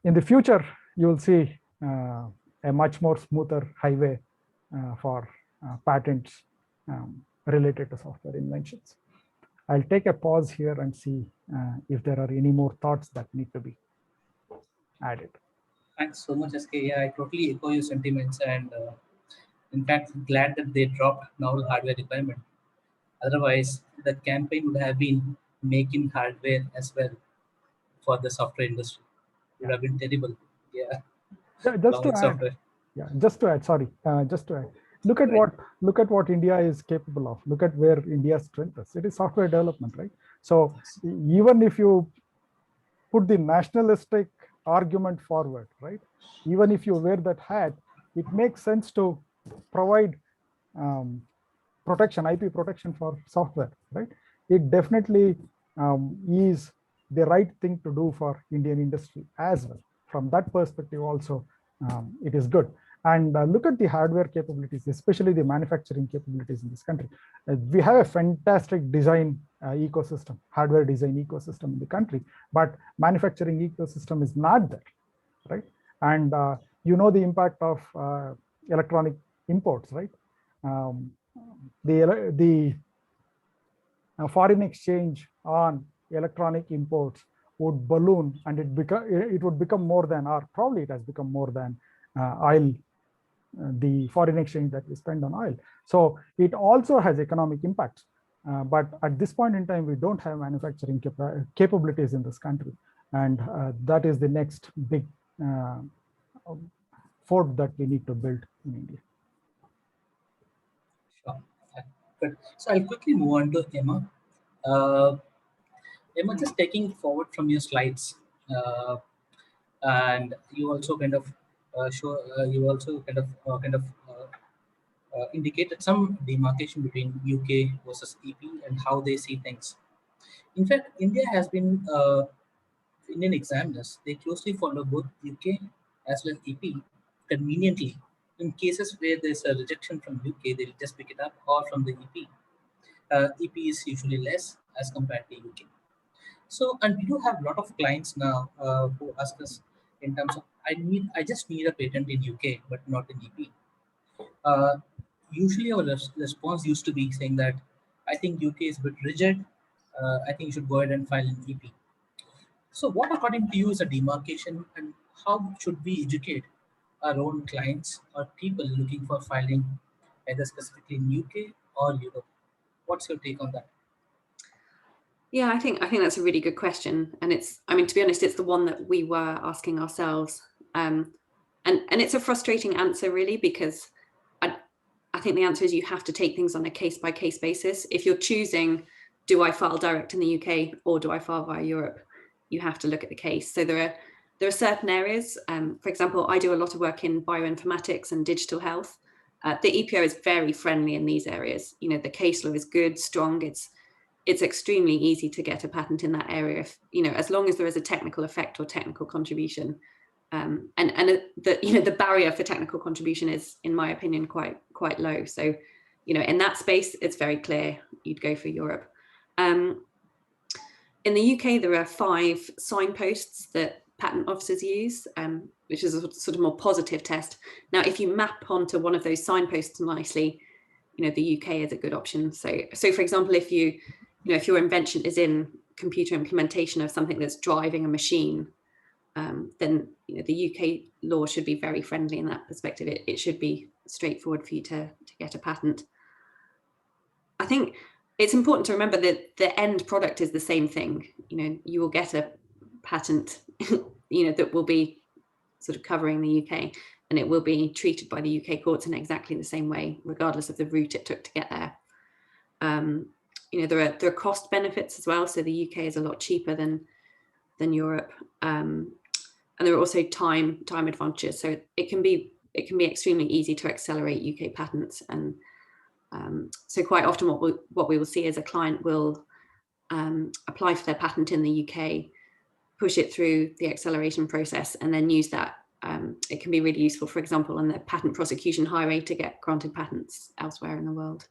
in the future, you will see a much more smoother highway for patents related to software inventions. I'll take a pause here and see if there are any more thoughts that need to be added. Thanks so much, SK. Yeah, I totally echo your sentiments, and in fact, glad that they dropped novel hardware requirement. Otherwise, the campaign would have been making hardware as well for the software industry. It would have been terrible. Yeah. Just to add, sorry, just to add. Look at what India is capable of. Look at where India's strength is. It is software development, right? So even if you put the nationalistic argument forward, right? Even if you wear that hat, it makes sense to provide protection, IP protection for software, right? It definitely is the right thing to do for Indian industry as well. From that perspective also, it is good. And look at the hardware capabilities, especially the manufacturing capabilities in this country. We have a fantastic design ecosystem, hardware design ecosystem in the country, but manufacturing ecosystem is not there, right? And you know the impact of electronic imports, right? The foreign exchange on electronic imports would balloon, and it would become more than, or probably it has become more than oil, the foreign exchange that we spend on oil. So it also has economic impacts. But at this point in time, we don't have manufacturing capabilities in this country. And that is the next big fort that we need to build in India. Sure. Good. So I'll quickly move on to Emma. Emma, just taking forward from your slides, and you also kind of indicated some demarcation between UK versus EP and how they see things. In fact, India has been Indian examiners. They closely follow both UK as well as EP conveniently. In cases where there's a rejection from UK, they'll just pick it up, or from the EP. EP is usually less as compared to UK. So, and we do have a lot of clients now who ask us in terms of, I just need a patent in UK, but not in EP. Usually our response used to be saying that, I think UK is a bit rigid. I think you should go ahead and file in EP. So what according to you is a demarcation, and how should we educate our own clients or people looking for filing either specifically in UK or Europe? What's your take on that? Yeah, I think that's a really good question, and to be honest, it's the one that we were asking ourselves, and it's a frustrating answer really, because I think the answer is you have to take things on a case-by-case basis. If you're choosing, do I file direct in the UK or do I file via Europe, you have to look at the case. So there are certain areas. For example, I do a lot of work in bioinformatics and digital health. The EPO is very friendly in these areas. You know, the case law is good, strong. It's extremely easy to get a patent in that area, if, you know, as long as there is a technical effect or technical contribution. The barrier for technical contribution is, in my opinion, quite low. So, you know, in that space, it's very clear you'd go for Europe. In the UK, there are 5 signposts that patent officers use, which is a sort of more positive test. Now, if you map onto one of those signposts nicely, you know, the UK is a good option. So for example, if if your invention is in computer implementation of something that's driving a machine, then you know, the UK law should be very friendly in that perspective. It should be straightforward for you to get a patent. I think it's important to remember that the end product is the same thing. You know, you will get a patent, you know, that will be sort of covering the UK, and it will be treated by the UK courts in exactly the same way, regardless of the route it took to get there. You know, there are cost benefits as well. So the UK is a lot cheaper than Europe, and there are also time advantages. So it can be extremely easy to accelerate UK patents, and so quite often what we will see is a client will apply for their patent in the UK, push it through the acceleration process, and then use that. It can be really useful, for example, on the patent prosecution highway to get granted patents elsewhere in the world.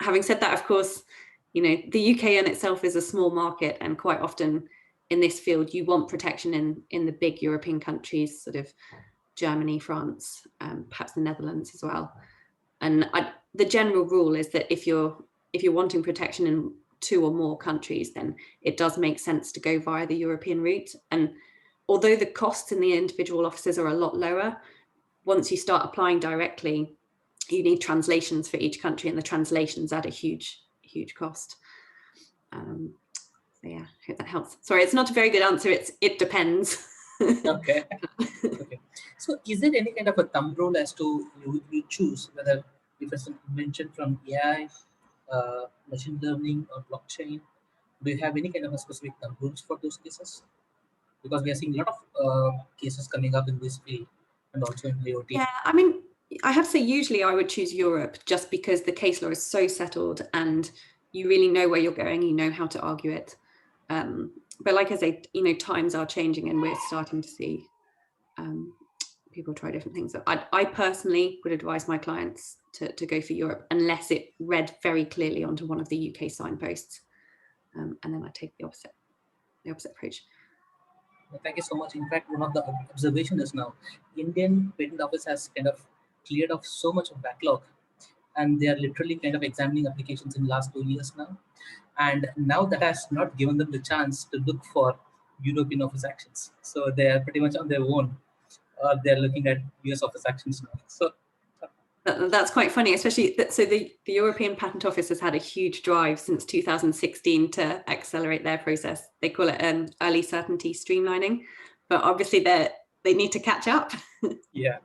Having said that, of course, you know, the UK in itself is a small market, and quite often in this field, you want protection in the big European countries, sort of Germany, France, perhaps the Netherlands as well. And the general rule is that if you're wanting protection in 2 or more countries, then it does make sense to go via the European route. And although the costs in the individual offices are a lot lower, once you start applying directly, you need translations for each country, and the translations add a huge cost. So yeah, I hope that helps. Sorry, it's not a very good answer. It depends. Okay. Okay. So is there any kind of a thumb rule as to you choose whether if it's an invention from AI, machine learning, or blockchain? Do you have any kind of a specific thumb rules for those cases? Because we are seeing a lot of cases coming up in this field, and also in IoT. Yeah, I mean, I have to say, usually I would choose Europe, just because the case law is so settled and you really know where you're going, you know how to argue it. But like I say, you know, times are changing, and we're starting to see people try different things. So I personally would advise my clients to go for Europe, unless it read very clearly onto one of the UK signposts, and then I take the opposite approach. Thank you so much. In fact, one of the observation is now Indian Patent Office has kind of cleared off so much of backlog, and they are literally kind of examining applications in last 2 years now. And now that has not given them the chance to look for European office actions. So they are pretty much on their own. They're looking at US office actions now. So That's quite funny, especially so the European Patent Office has had a huge drive since 2016 to accelerate their process. They call it early certainty streamlining, but obviously they need to catch up. yeah.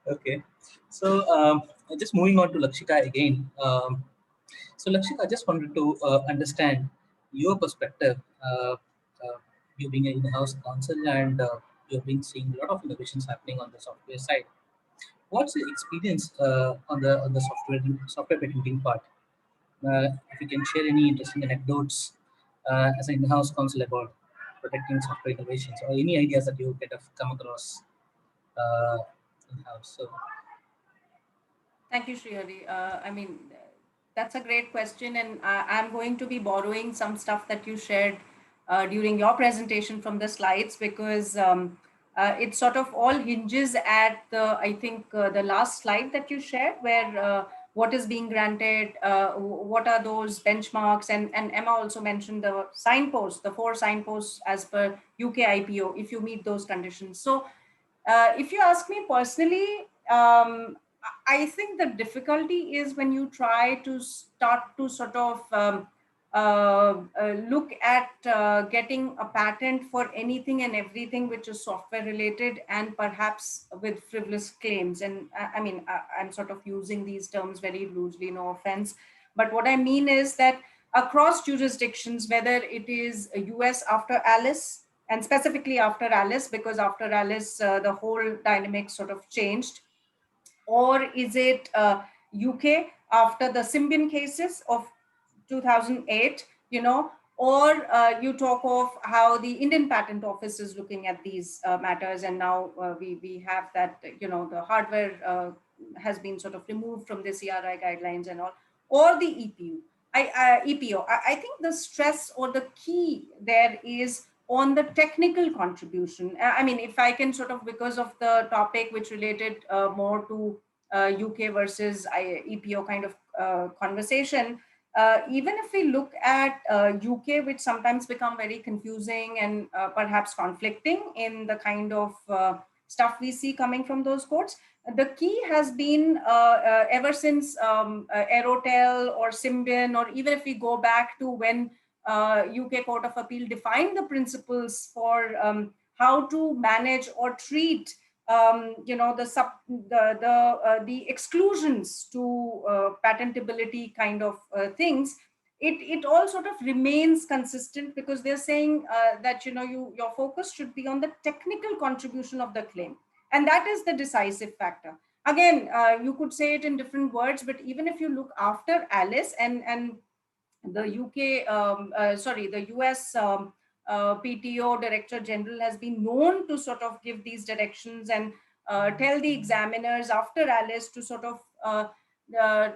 Okay. So just moving on to Lakshika again. So Lakshika, I just wanted to understand your perspective. You being an in-house counsel, and you've been seeing a lot of innovations happening on the software side. What's your experience on the software patenting part? If you can share any interesting anecdotes as an in-house counsel about protecting software innovations, or any ideas that you kind of come across in-house. So Thank you, Srihari. I mean, that's a great question, and I'm going to be borrowing some stuff that you shared during your presentation from the slides, because it sort of all hinges at I think, the last slide that you shared, where what is being granted, what are those benchmarks, and Emma also mentioned the signposts, the 4 signposts as per UKIPO, if you meet those conditions. So if you ask me personally, I think the difficulty is when you try to start to sort of look at getting a patent for anything and everything which is software related, and perhaps with frivolous claims. And I mean, I'm sort of using these terms very loosely, no offense. But what I mean is that across jurisdictions, whether it is US after Alice, and specifically after Alice, because after Alice, the whole dynamic sort of changed, or is it UK after the Symbian cases of 2008, you know, or you talk of how the Indian Patent Office is looking at these matters, and now we have that, you know, the hardware has been sort of removed from the CRI guidelines and all, or the EPU. EPO. I think the stress or the key there is on the technical contribution. I mean, if I can sort of, because of the topic which related more to UK versus EPO kind of conversation, even if we look at UK, which sometimes become very confusing and perhaps conflicting in the kind of stuff we see coming from those courts, the key has been ever since Aerotel or Symbian, or even if we go back to when UK Court of Appeal defined the principles for how to manage or treat you know, the exclusions to patentability kind of things. It all sort of remains consistent, because they're saying that, you know, your focus should be on the technical contribution of the claim, and that is the decisive factor. Again, you could say it in different words, but even if you look after Alice and the the US PTO Director General has been known to sort of give these directions and tell the examiners after Alice to sort of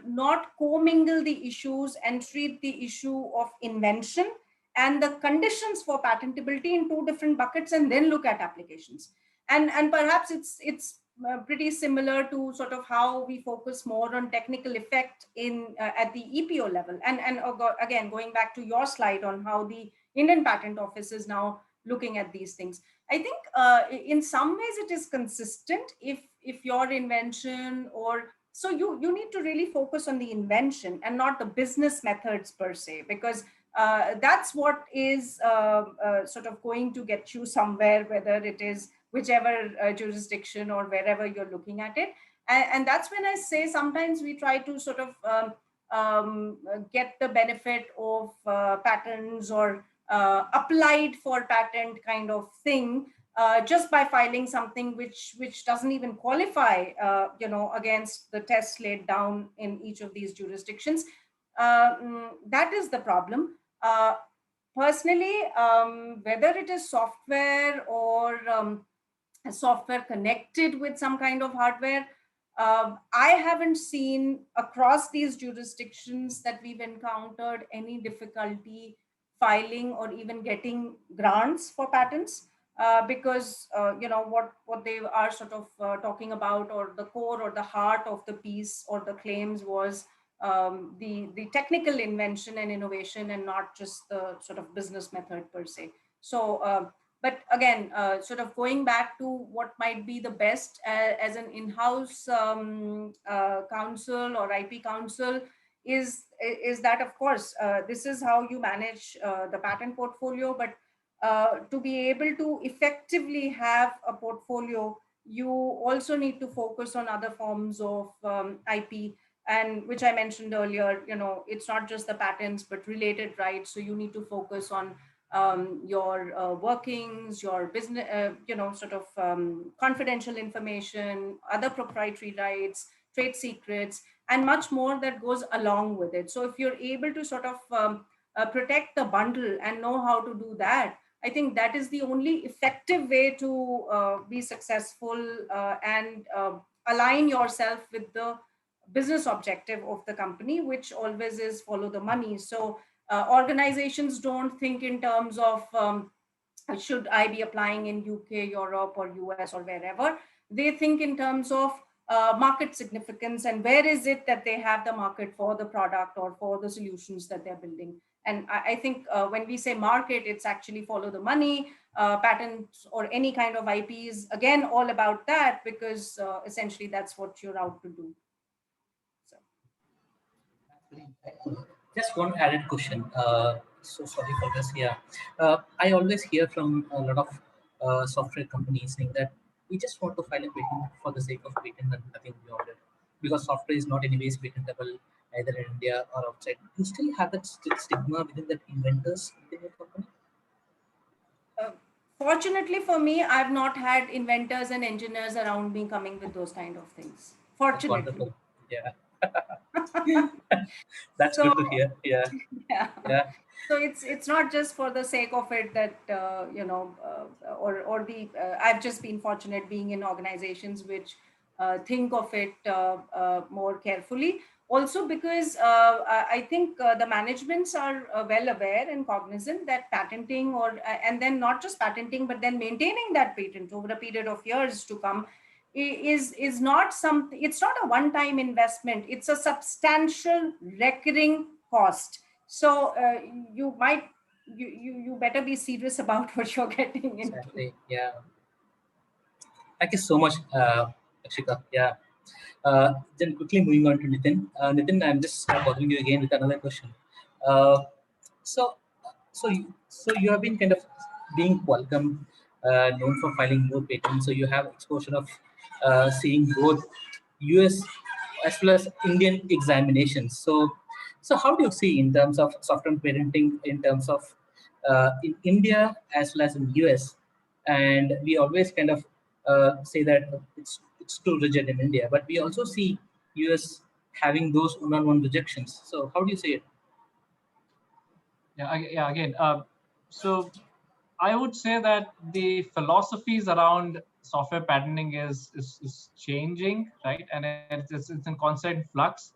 not commingle the issues and treat the issue of invention and the conditions for patentability in 2 different buckets, and then look at applications. And perhaps it's pretty similar to sort of how we focus more on technical effect in at the EPO level. And again, going back to your slide on how the Indian Patent Office is now looking at these things, I think in some ways it is consistent. If your invention, or so you need to really focus on the invention and not the business methods per se, because that's what is sort of going to get you somewhere, whether it is whichever jurisdiction or wherever you're looking at it. And that's when I say sometimes we try to sort of get the benefit of patents or applied for patent kind of thing just by filing something which doesn't even qualify, you know, against the tests laid down in each of these jurisdictions. That is the problem. Personally, whether it is software or software connected with some kind of hardware, I haven't seen across these jurisdictions that we've encountered any difficulty filing or even getting grants for patents, because what they are sort of talking about, or the core or the heart of the piece or the claims was the technical invention and innovation, and not just the sort of business method per se. So but again, sort of going back to what might be the best as an in-house counsel or IP counsel is that, of course, this is how you manage the patent portfolio. But to be able to effectively have a portfolio, you also need to focus on other forms of IP, and which I mentioned earlier. It's not just the patents, but related rights. So you need to focus on your workings, your business, sort of confidential information, other proprietary rights, trade secrets, and much more that goes along with it. So if you're able to sort of protect the bundle and know how to do that, I think that is the only effective way to be successful and align yourself with the business objective of the company, which always is follow the money. So organizations don't think in terms of should I be applying in UK, Europe, or US, or wherever. They think in terms of market significance, and where is it that they have the market for the product or for the solutions that they're building. And I think when we say market, it's actually follow the money. Patents or any kind of IP is again all about that, because essentially that's what you're out to do. Just one added question. So sorry for this. Yeah, I always hear from a lot of software companies saying that we just want to file a patent for the sake of patent and nothing beyond it, because software is not anyways patentable either in India or outside. You still have that stigma within the inventors within your company? Fortunately for me, I've not had inventors and engineers around me coming with those kind of things. Fortunately. That's wonderful. Yeah. That's so, good to hear. Yeah. Yeah. So it's not just for the sake of it that I've just been fortunate being in organizations which think of it more carefully. Also because I think the managements are well aware and cognizant that patenting and then not just patenting, but then maintaining that patent over a period of years to come is not something. It's not a one-time investment. It's a substantial recurring cost. So you better be serious about what you're getting into. Exactly. Yeah. Thank you so much, Lakshika. Yeah. Then quickly moving on to Nitin. Nitin, I'm just bothering you again with another question. So you have been kind of being Qualcomm, known for filing more patents. So you have exposure of seeing both US as well as Indian examinations. So how do you see in terms of software patenting in terms of in India as well as in US? And we always kind of say that it's too rigid in India, but we also see US having those one-on-one rejections. So how do you say it? Yeah. Again, so I would say that the philosophies around software patenting is changing, right? And it's in constant flux.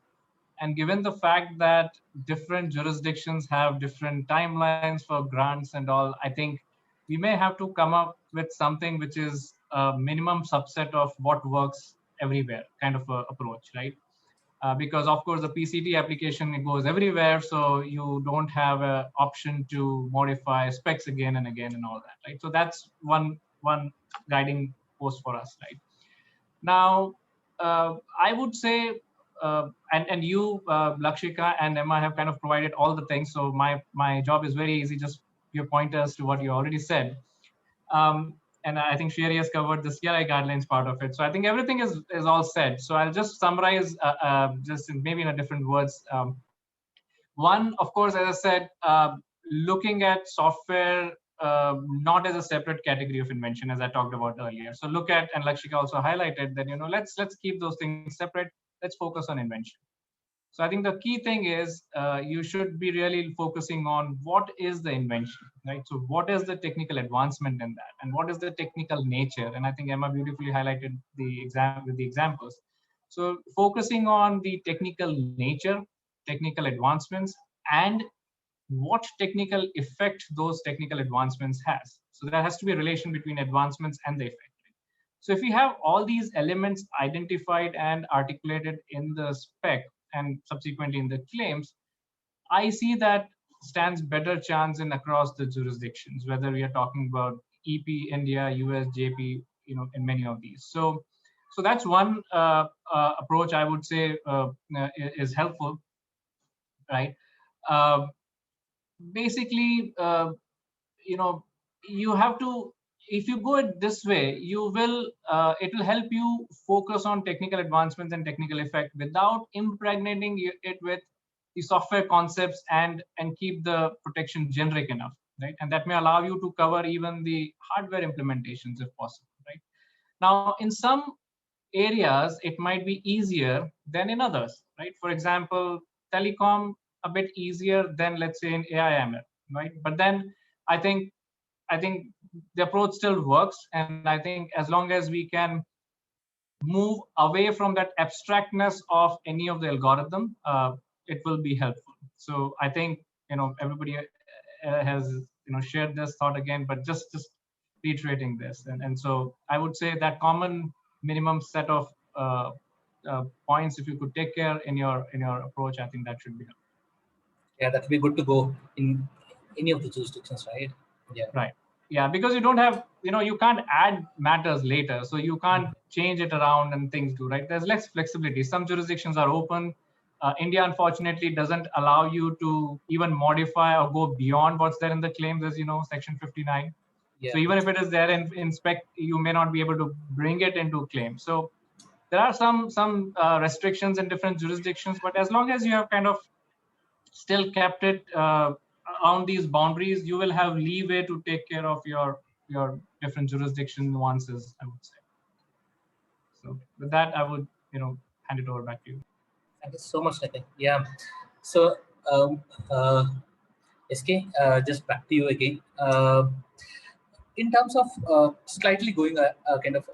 And given the fact that different jurisdictions have different timelines for grants and all, I think we may have to come up with something which is a minimum subset of what works everywhere kind of a approach, right? Because of course the PCT application, it goes everywhere, so you don't have an option to modify specs again and again and all that, right? So that's one guiding post for us, right? Now, I would say, and you, Lakshika and Emma have kind of provided all the things, so my job is very easy, just give pointers to what you already said. And I think Srihari has covered the CRI guidelines part of it. So I think everything is all said. So I'll just summarize just maybe in different words. One, of course, as I said, looking at software not as a separate category of invention, as I talked about earlier. So look at, and Lakshika also highlighted that, let's keep those things separate. Let's focus on invention. So I think the key thing is you should be really focusing on what is the invention, right? So what is the technical advancement in that, and what is the technical nature? And I think Emma beautifully highlighted with the examples. So focusing on the technical nature, technical advancements, and what technical effect those technical advancements has. So there has to be a relation between advancements and the effect. So if we have all these elements identified and articulated in the spec and subsequently in the claims, I see that stands better chance in across the jurisdictions, whether we are talking about EP, India, US, JP, in many of these. So that's one approach I would say is helpful, right? Basically, you have to, if you go it this way, you will, it will help you focus on technical advancements and technical effect without impregnating it with the software concepts and keep the protection generic enough, right? And that may allow you to cover even the hardware implementations if possible, right? Now, in some areas, it might be easier than in others, right? For example, telecom, a bit easier than, let's say, in AI/ML, right? But then I think the approach still works, and I think as long as we can move away from that abstractness of any of the algorithm, it will be helpful. So I think everybody has shared this thought again, but just reiterating this, and so I would say that common minimum set of points, if you could take care in your approach, I think that should be helpful. Yeah, that would be good to go in any of the jurisdictions, right? Yeah. Right. Yeah, because you don't have, you can't add matters later, so you can't change it around and things do, right? There's less flexibility. Some jurisdictions are open. India, unfortunately, doesn't allow you to even modify or go beyond what's there in the claims, as Section 59. Yeah. So even if it is there in spec, you may not be able to bring it into claim. So there are some restrictions in different jurisdictions, but as long as you have kind of still kept it around these boundaries, you will have leeway to take care of your different jurisdiction nuances, I would say. So with that, I would hand it over back to you. Thank you so much, Nitin. Yeah. So SK, just back to you again. In terms of slightly going kind of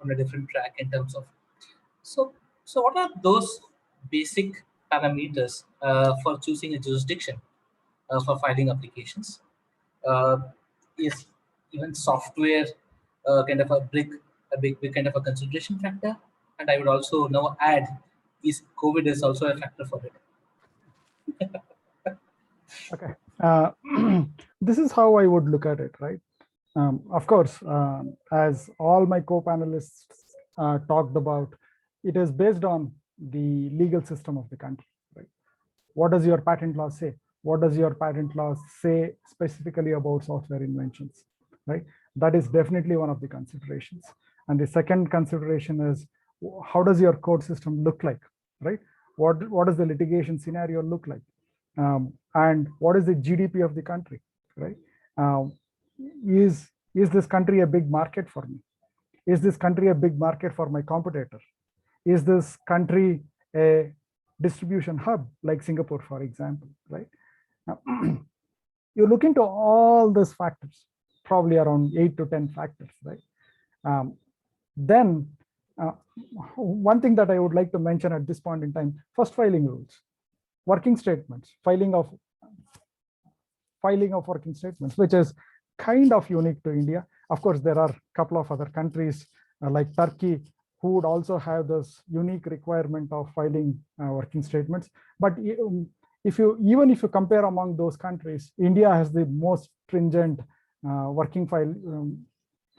on a different track in terms of, so what are those basic parameters for choosing a jurisdiction for filing applications? Is even software kind of a big kind of a consideration factor? And I would also now add, is COVID is also a factor for it? Okay, this is how I would look at it, right? Of course, as all my co-panelists talked about, it is based on the legal system of the country, right? What does your patent law say? What does your patent law say specifically about software inventions, right? That is definitely one of the considerations. And the second consideration is, how does your court system look like, right? What does the litigation scenario look like? And what is the GDP of the country, right? Is this country a big market for me? Is this country a big market for my competitor? Is this country a distribution hub like Singapore, for example, right? You look into all these factors, probably around 8 to 10 factors, right? Then one thing that I would like to mention at this point in time, first filing rules, working statements, filing of working statements, which is kind of unique to India. Of course, there are a couple of other countries like Turkey who would also have this unique requirement of filing working statements. But even if you compare among those countries, India has the most stringent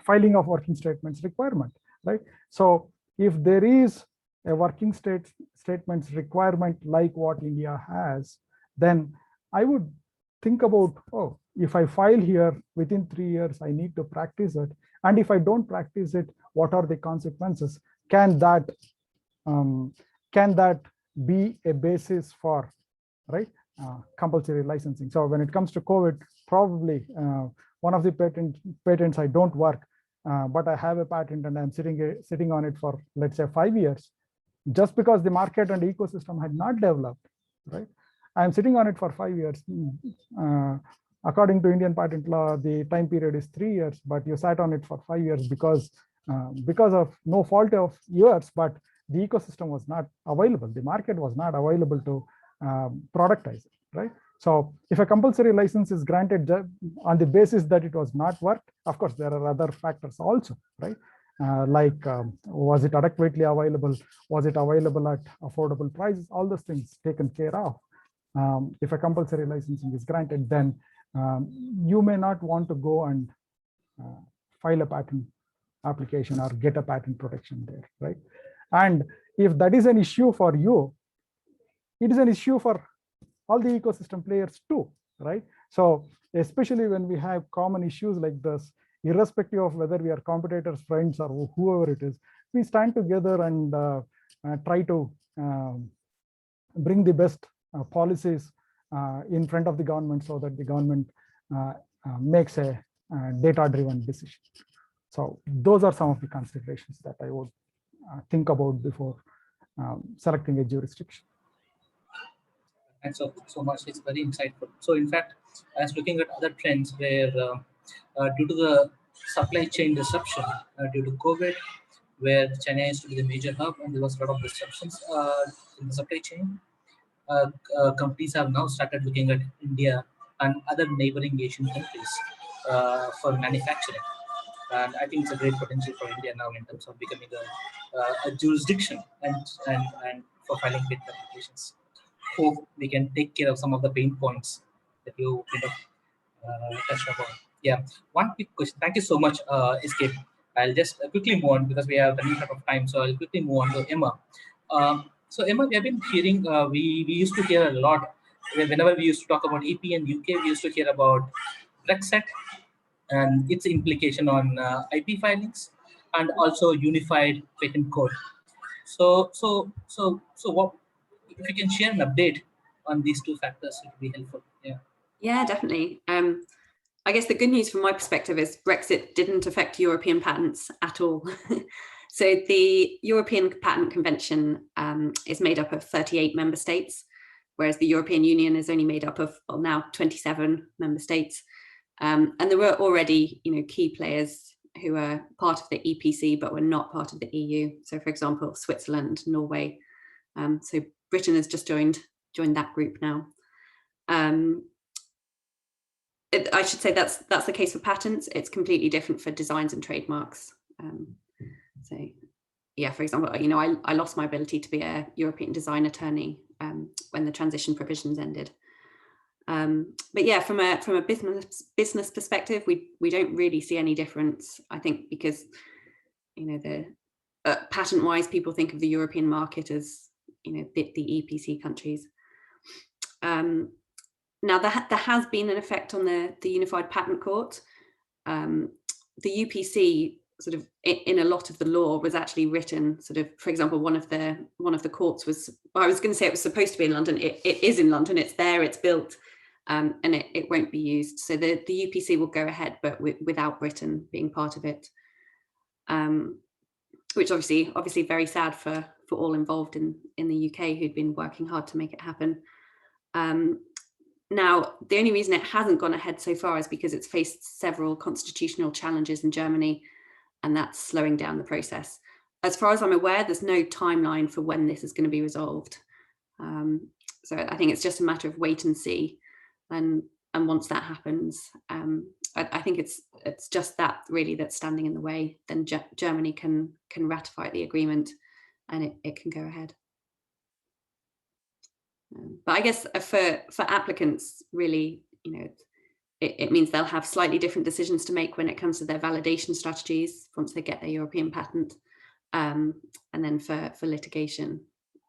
filing of working statements requirement, right? So if there is a working statements requirement like what India has, then I would think about, oh, if I file here within 3 years, I need to practice it. And if I don't practice it, what are the consequences? Can that be a basis for, right, compulsory licensing? So when it comes to COVID, probably one of the patents I don't work, but I have a patent and I'm sitting on it for, let's say, 5 years, just because the market and ecosystem had not developed, right? I'm sitting on it for 5 years. According to Indian patent law, the time period is 3 years, but you sat on it for 5 years because of no fault of yours, but the ecosystem was not available. The market was not available to productize it, right? So if a compulsory license is granted on the basis that it was not worked, of course, there are other factors also, right? Was it adequately available? Was it available at affordable prices? All those things taken care of. If a compulsory licensing is granted, then you may not want to go and file a patent application or get a patent protection there, right? And if that is an issue for you, it is an issue for all the ecosystem players too, right? So especially when we have common issues like this, irrespective of whether we are competitors, friends, or whoever it is, we stand together and try to bring the best policies in front of the government so that the government makes a data-driven decision. So those are some of the considerations that I would think about before selecting a jurisdiction. Thanks so much. It's very insightful. So in fact, I was looking at other trends where due to the supply chain disruption due to COVID, where China used to be the major hub and there was a lot of disruptions in the supply chain, companies have now started looking at India and other neighboring Asian countries for manufacturing. And I think it's a great potential for India now in terms of becoming a jurisdiction and for filing patent applications. Hope we can take care of some of the pain points that you kind of touched upon. Yeah, one quick question. Thank you so much, Escape. I'll just quickly move on because we are running out of time. So I'll quickly move on to Emma. So Emma, we have been hearing, we used to hear a lot, whenever we used to talk about EP and UK, we used to hear about Brexit and its implication on IP filings and also unified patent code. So what, if you can share an update on these two factors, it would be helpful. Yeah, definitely. I guess the good news from my perspective is Brexit didn't affect European patents at all. So the European Patent Convention is made up of 38 member states, whereas the European Union is only made up of, well, now 27 member states. And there were already, key players who are part of the EPC but were not part of the EU. So, for example, Switzerland, Norway. So Britain has just joined that group now. I should say that's the case for patents. It's completely different for designs and trademarks. So, yeah, for example, I lost my ability to be a European design attorney when the transition provisions ended. But yeah, from a business perspective, we don't really see any difference. I think because the patent-wise, people think of the European market as the EPC countries. Now there has been an effect on the Unified Patent Court. The UPC sort of in a lot of the law was actually written sort of, for example, one of the courts was, well, I was going to say it was supposed to be in London. It is in London. It's there. It's built. And it won't be used. So the UPC will go ahead, but without Britain being part of it, which obviously very sad for all involved in the UK who'd been working hard to make it happen. Now, the only reason it hasn't gone ahead so far is because it's faced several constitutional challenges in Germany, and that's slowing down the process. As far as I'm aware, there's no timeline for when this is going to be resolved. So I think it's just a matter of wait and see. And once that happens, I think it's just that really that's standing in the way. Then Germany can ratify the agreement, and it can go ahead. But I guess for applicants, really, it means they'll have slightly different decisions to make when it comes to their validation strategies once they get their European patent, and then for litigation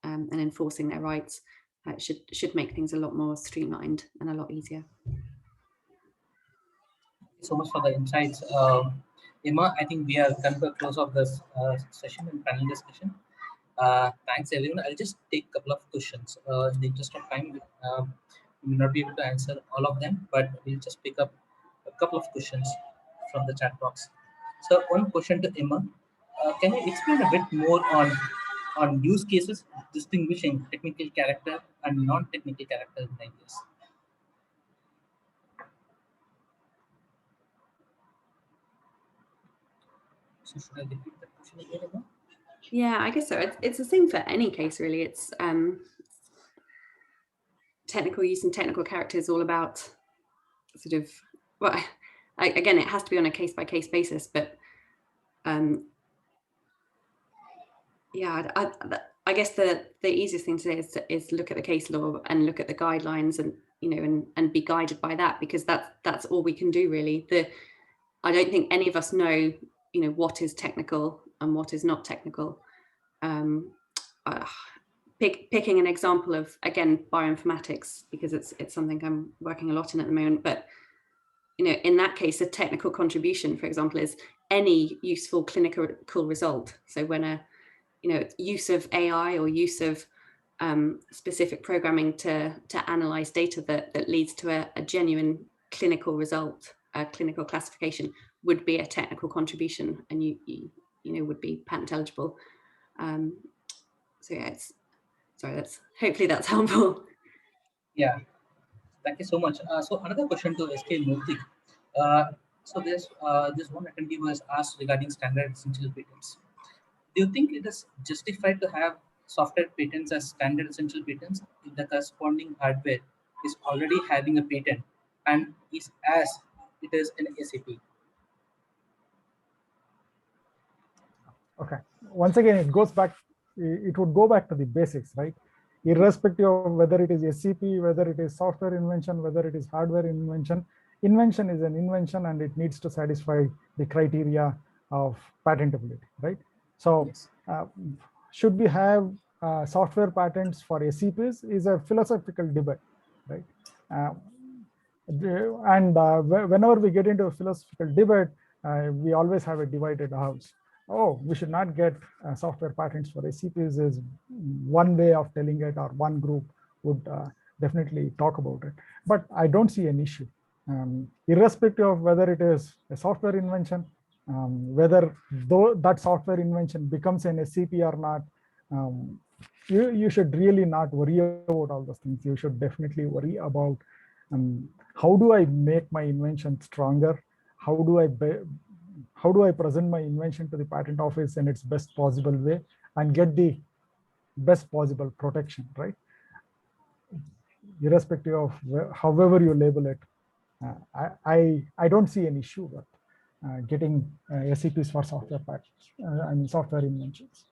and enforcing their rights. It should make things a lot more streamlined and a lot easier. So much for the insights. Emma, I think we are coming to a close of this session and panel discussion. Thanks everyone. I'll just take a couple of questions. In the interest of time, we may not be able to answer all of them, but we'll just pick up a couple of questions from the chat box. So one question to Emma. Can you explain a bit more on use cases distinguishing technical character and non-technical character in ideas? So should I repeat that question again, Emma? Yeah, I guess so. It's the same for any case, really. It's technical use and technical character is all about sort of, well, again, it has to be on a case-by-case basis, but yeah, I guess the easiest thing to say is look at the case law and look at the guidelines, and and be guided by that, because that's all we can do really. I don't think any of us know what is technical and what is not technical. Picking an example of, again, bioinformatics, because it's something I'm working a lot in at the moment, but in that case, a technical contribution, for example, is any useful clinical result. So when a use of AI or use of specific programming to analyze data that leads to a genuine clinical result, a clinical classification, would be a technical contribution, and you would be patent eligible. So yeah, hopefully that's helpful. Yeah, thank you so much. So another question to SK Murthy. So this one attendee was asked regarding standard essential patents. Do you think it is justified to have software patents as standard essential patents if the corresponding hardware is already having a patent and is as it is in SAP? Okay. Once again, it would go back to the basics, right? Irrespective of whether it is SCP, whether it is software invention, whether it is hardware invention, invention is an invention and it needs to satisfy the criteria of patentability, right? So Yes. Should we have software patents for SCPs is a philosophical debate, right? Whenever we get into a philosophical debate, we always have a divided house. Oh, we should not get software patents for SCPs is one way of telling it, or one group would definitely talk about it. But I don't see an issue. Irrespective of whether it is a software invention, whether that software invention becomes an SCP or not, you should really not worry about all those things. You should definitely worry about how do I make my invention stronger? How do I present my invention to the patent office in its best possible way and get the best possible protection, right? Irrespective of however you label it, I don't see an issue with getting SCPs for software patents, software inventions.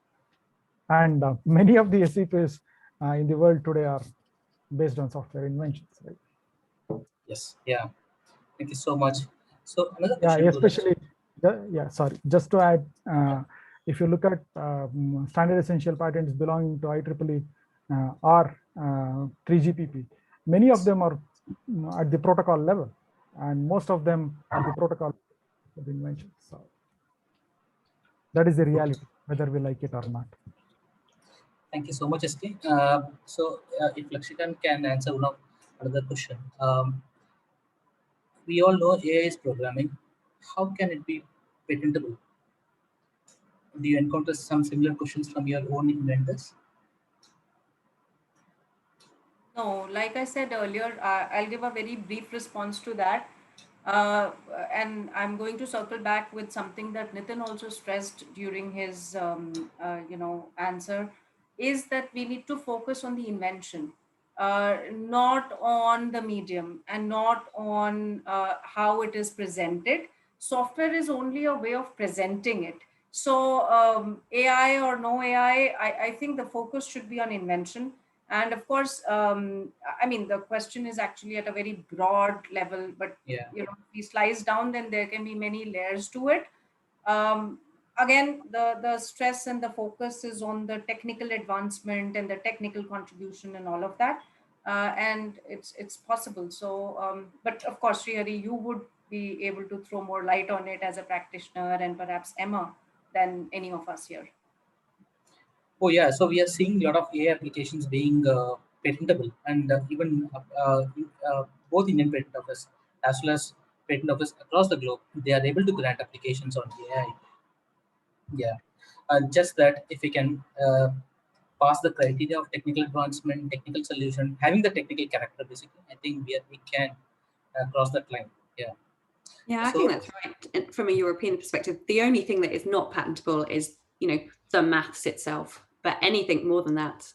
And many of the SCPs in the world today are based on software inventions, right? Yes. Yeah. Thank you so much. So another question. Yeah, especially. Yeah, sorry. Just to add, if you look at standard essential patents belonging to IEEE or 3GPP, many of them are at the protocol level, and most of them are the protocol of inventions. So that is the reality, whether we like it or not. Thank you so much, SK. If Lakshika can answer another question. We all know AI is programming. How can it be patentable? Do you encounter some similar questions from your own inventors? No, like I said earlier, I'll give a very brief response to that. And I'm going to circle back with something that Nitin also stressed during his, answer, is that we need to focus on the invention, not on the medium and not on how it is presented. Software is only a way of presenting it. So AI or no AI, I think the focus should be on invention. And of course, the question is actually at a very broad level, but Yeah. if we slice down, then there can be many layers to it. Again, the stress and the focus is on the technical advancement and the technical contribution and all of that. And it's possible. So, but of course, Srihari, you would be able to throw more light on it as a practitioner, and perhaps Emma, than any of us here. Oh yeah, so we are seeing a lot of AI applications being patentable, and even both Indian patent office as well as patent office across the globe, they are able to grant applications on AI. Yeah, just that if we can pass the criteria of technical advancement, technical solution, having the technical character, basically, I think we can cross that line. Yeah. Yeah, I think that's right. And from a European perspective, the only thing that is not patentable is, the maths itself. But anything more than that,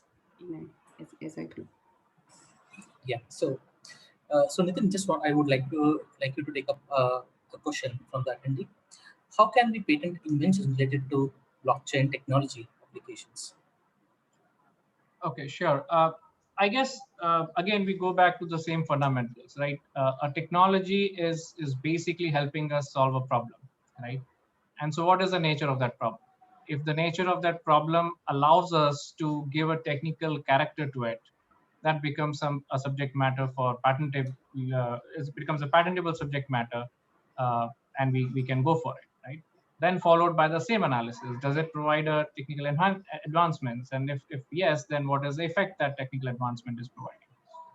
is open. Yeah. So, so Nitin, I would like you to take up a question from the attendee. How can we patent inventions related to blockchain technology applications? Okay, sure. I guess again we go back to the same fundamentals, right? A technology is basically helping us solve a problem, right? And so, what is the nature of that problem? If the nature of that problem allows us to give a technical character to it, that becomes a subject matter for patentable. It becomes a patentable subject matter, and we can go for it, right? Then followed by the same analysis. Does it provide a technical advancements? And if yes, then what is the effect that technical advancement is providing?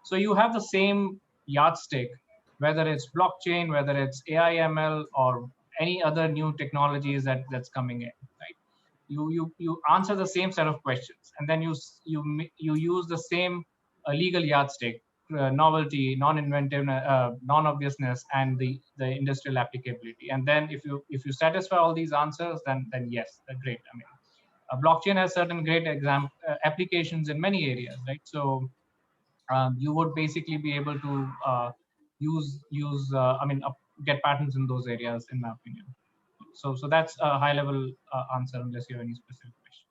So you have the same yardstick, whether it's blockchain, whether it's AI, ML, or any other new technologies that's coming in, right? You answer the same set of questions, and then you use the same legal yardstick, novelty, non-inventive, non-obviousness, and the industrial applicability. And then if you satisfy all these answers, then yes, great. I mean, blockchain has certain great applications in many areas, right? So you would basically be able to get patents in those areas, in my opinion. So that's a high level answer, unless you have any specific question.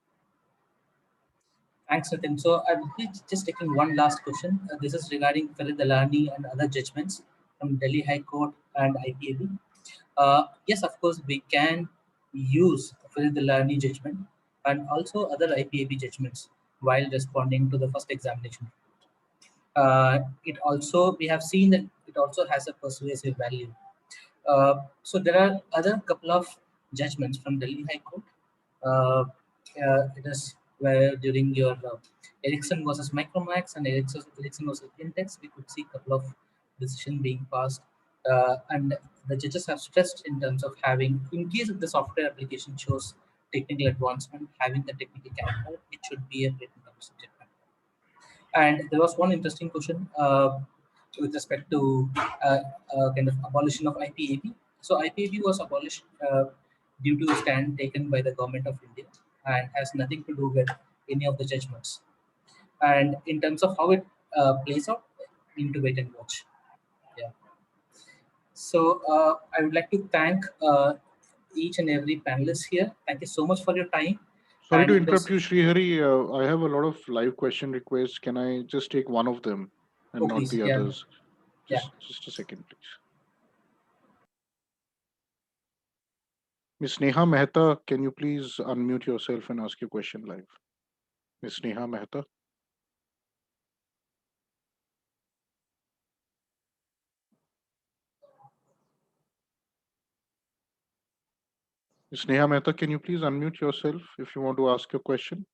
Thanks, Nitin. So I'll be just taking one last question. This is regarding Farid Dalani and other judgments from Delhi High Court and IPAB. Yes, of course, we can use Farid Dalani judgment and also other IPAB judgments while responding to the first examination. It also, we have seen that it also has a persuasive value. So there are other couple of judgments from Delhi High Court. It is where during your Ericsson versus Micromax and Ericsson versus Intex, we could see a couple of decisions being passed. And the judges have stressed in terms of having, in case if the software application shows technical advancement, having the technical character, it should be a written subject matter. And there was one interesting question with respect to kind of abolition of IPAB. So IPAB was abolished due to a stand taken by the government of India and has nothing to do with any of the judgments. And in terms of how it plays out, we need to wait and watch. Yeah. So I would like to thank each and every panelist here. Thank you so much for your time. Sorry to interrupt you, Srihari. I have a lot of live question requests. Can I just take one of them and not the others? Just a second, please. Ms. Neha Mehta, can you please unmute yourself and ask your question live? Ms. Neha Mehta. Ms. Neha Mehta, can you please unmute yourself if you want to ask your question?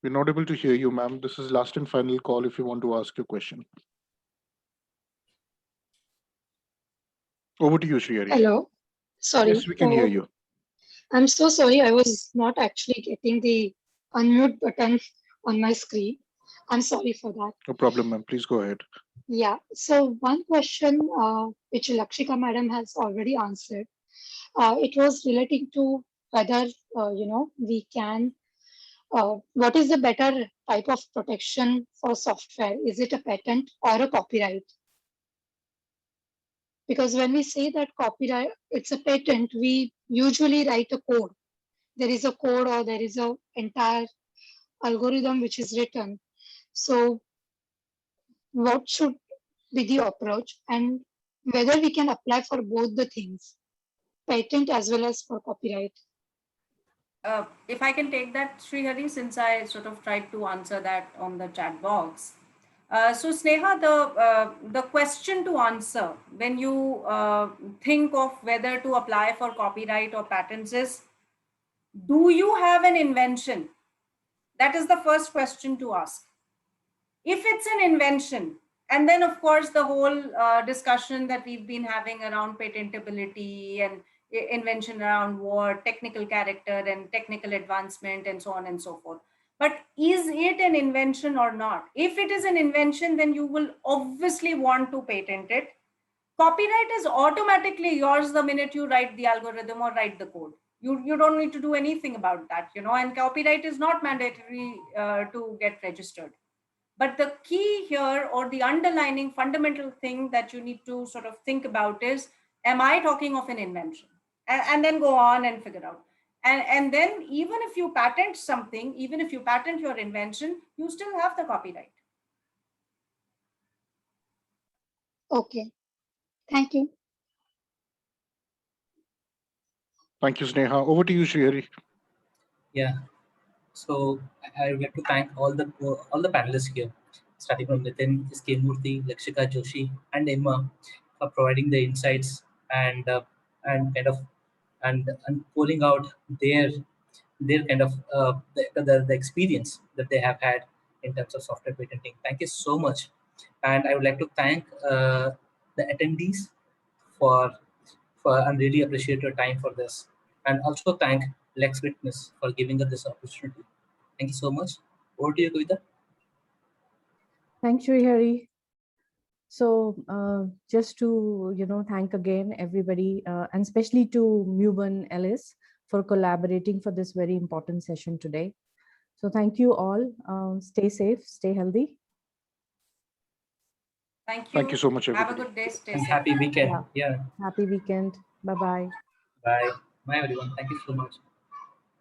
We're not able to hear you, ma'am. This is last and final call if you want to ask your question. Over to you, Srihari. Hello. Sorry. Yes, we can hear you. I'm so sorry. I was not actually getting the unmute button on my screen. I'm sorry for that. No problem, ma'am. Please go ahead. Yeah. So one question which Lakshika madam has already answered. It was relating to whether we can. What is the better type of protection for software? Is it a patent or a copyright? Because when we say that copyright, it's a patent, we usually write a code. There is a code or there is an entire algorithm which is written. So what should be the approach, and whether we can apply for both the things, patent as well as for copyright? If I can take that, Srihari, since I sort of tried to answer that on the chat box. So Sneha, the question to answer when you think of whether to apply for copyright or patents is, do you have an invention? That is the first question to ask. If it's an invention, and then of course the whole discussion that we've been having around patentability and invention around what, technical character and technical advancement and so on and so forth. But is it an invention or not? If it is an invention, then you will obviously want to patent it. Copyright is automatically yours the minute you write the algorithm or write the code. You don't need to do anything about that, and copyright is not mandatory to get registered. But the key here, or the underlining fundamental thing that you need to sort of think about is, am I talking of an invention? And then go on and figure out. And then even if you patent something, even if you patent your invention, you still have the copyright. Okay, thank you. Thank you, Sneha. Over to you, Srihari. Yeah. So I would like to thank all the panelists here, starting from Nitin, SK Murthy, Lakshika, Joshi, and Emma, for providing the insights and kind of and pulling out their kind of the experience that they have had in terms of software patenting. Thank you so much, and I would like to thank the attendees for and really appreciate your time for this, and also thank Lex Witness for giving us this opportunity. Thank you so much. Over to you, Kavita. Thanks, Srihari. So just to, thank again everybody, and especially to Mewburn Ellis for collaborating for this very important session today. So thank you all. Stay safe, stay healthy. Thank you. Thank you so much, everybody. Have a good day. Stay And safe. happy weekend. Yeah. Happy weekend. Bye-bye. Bye. Bye, everyone. Thank you so much.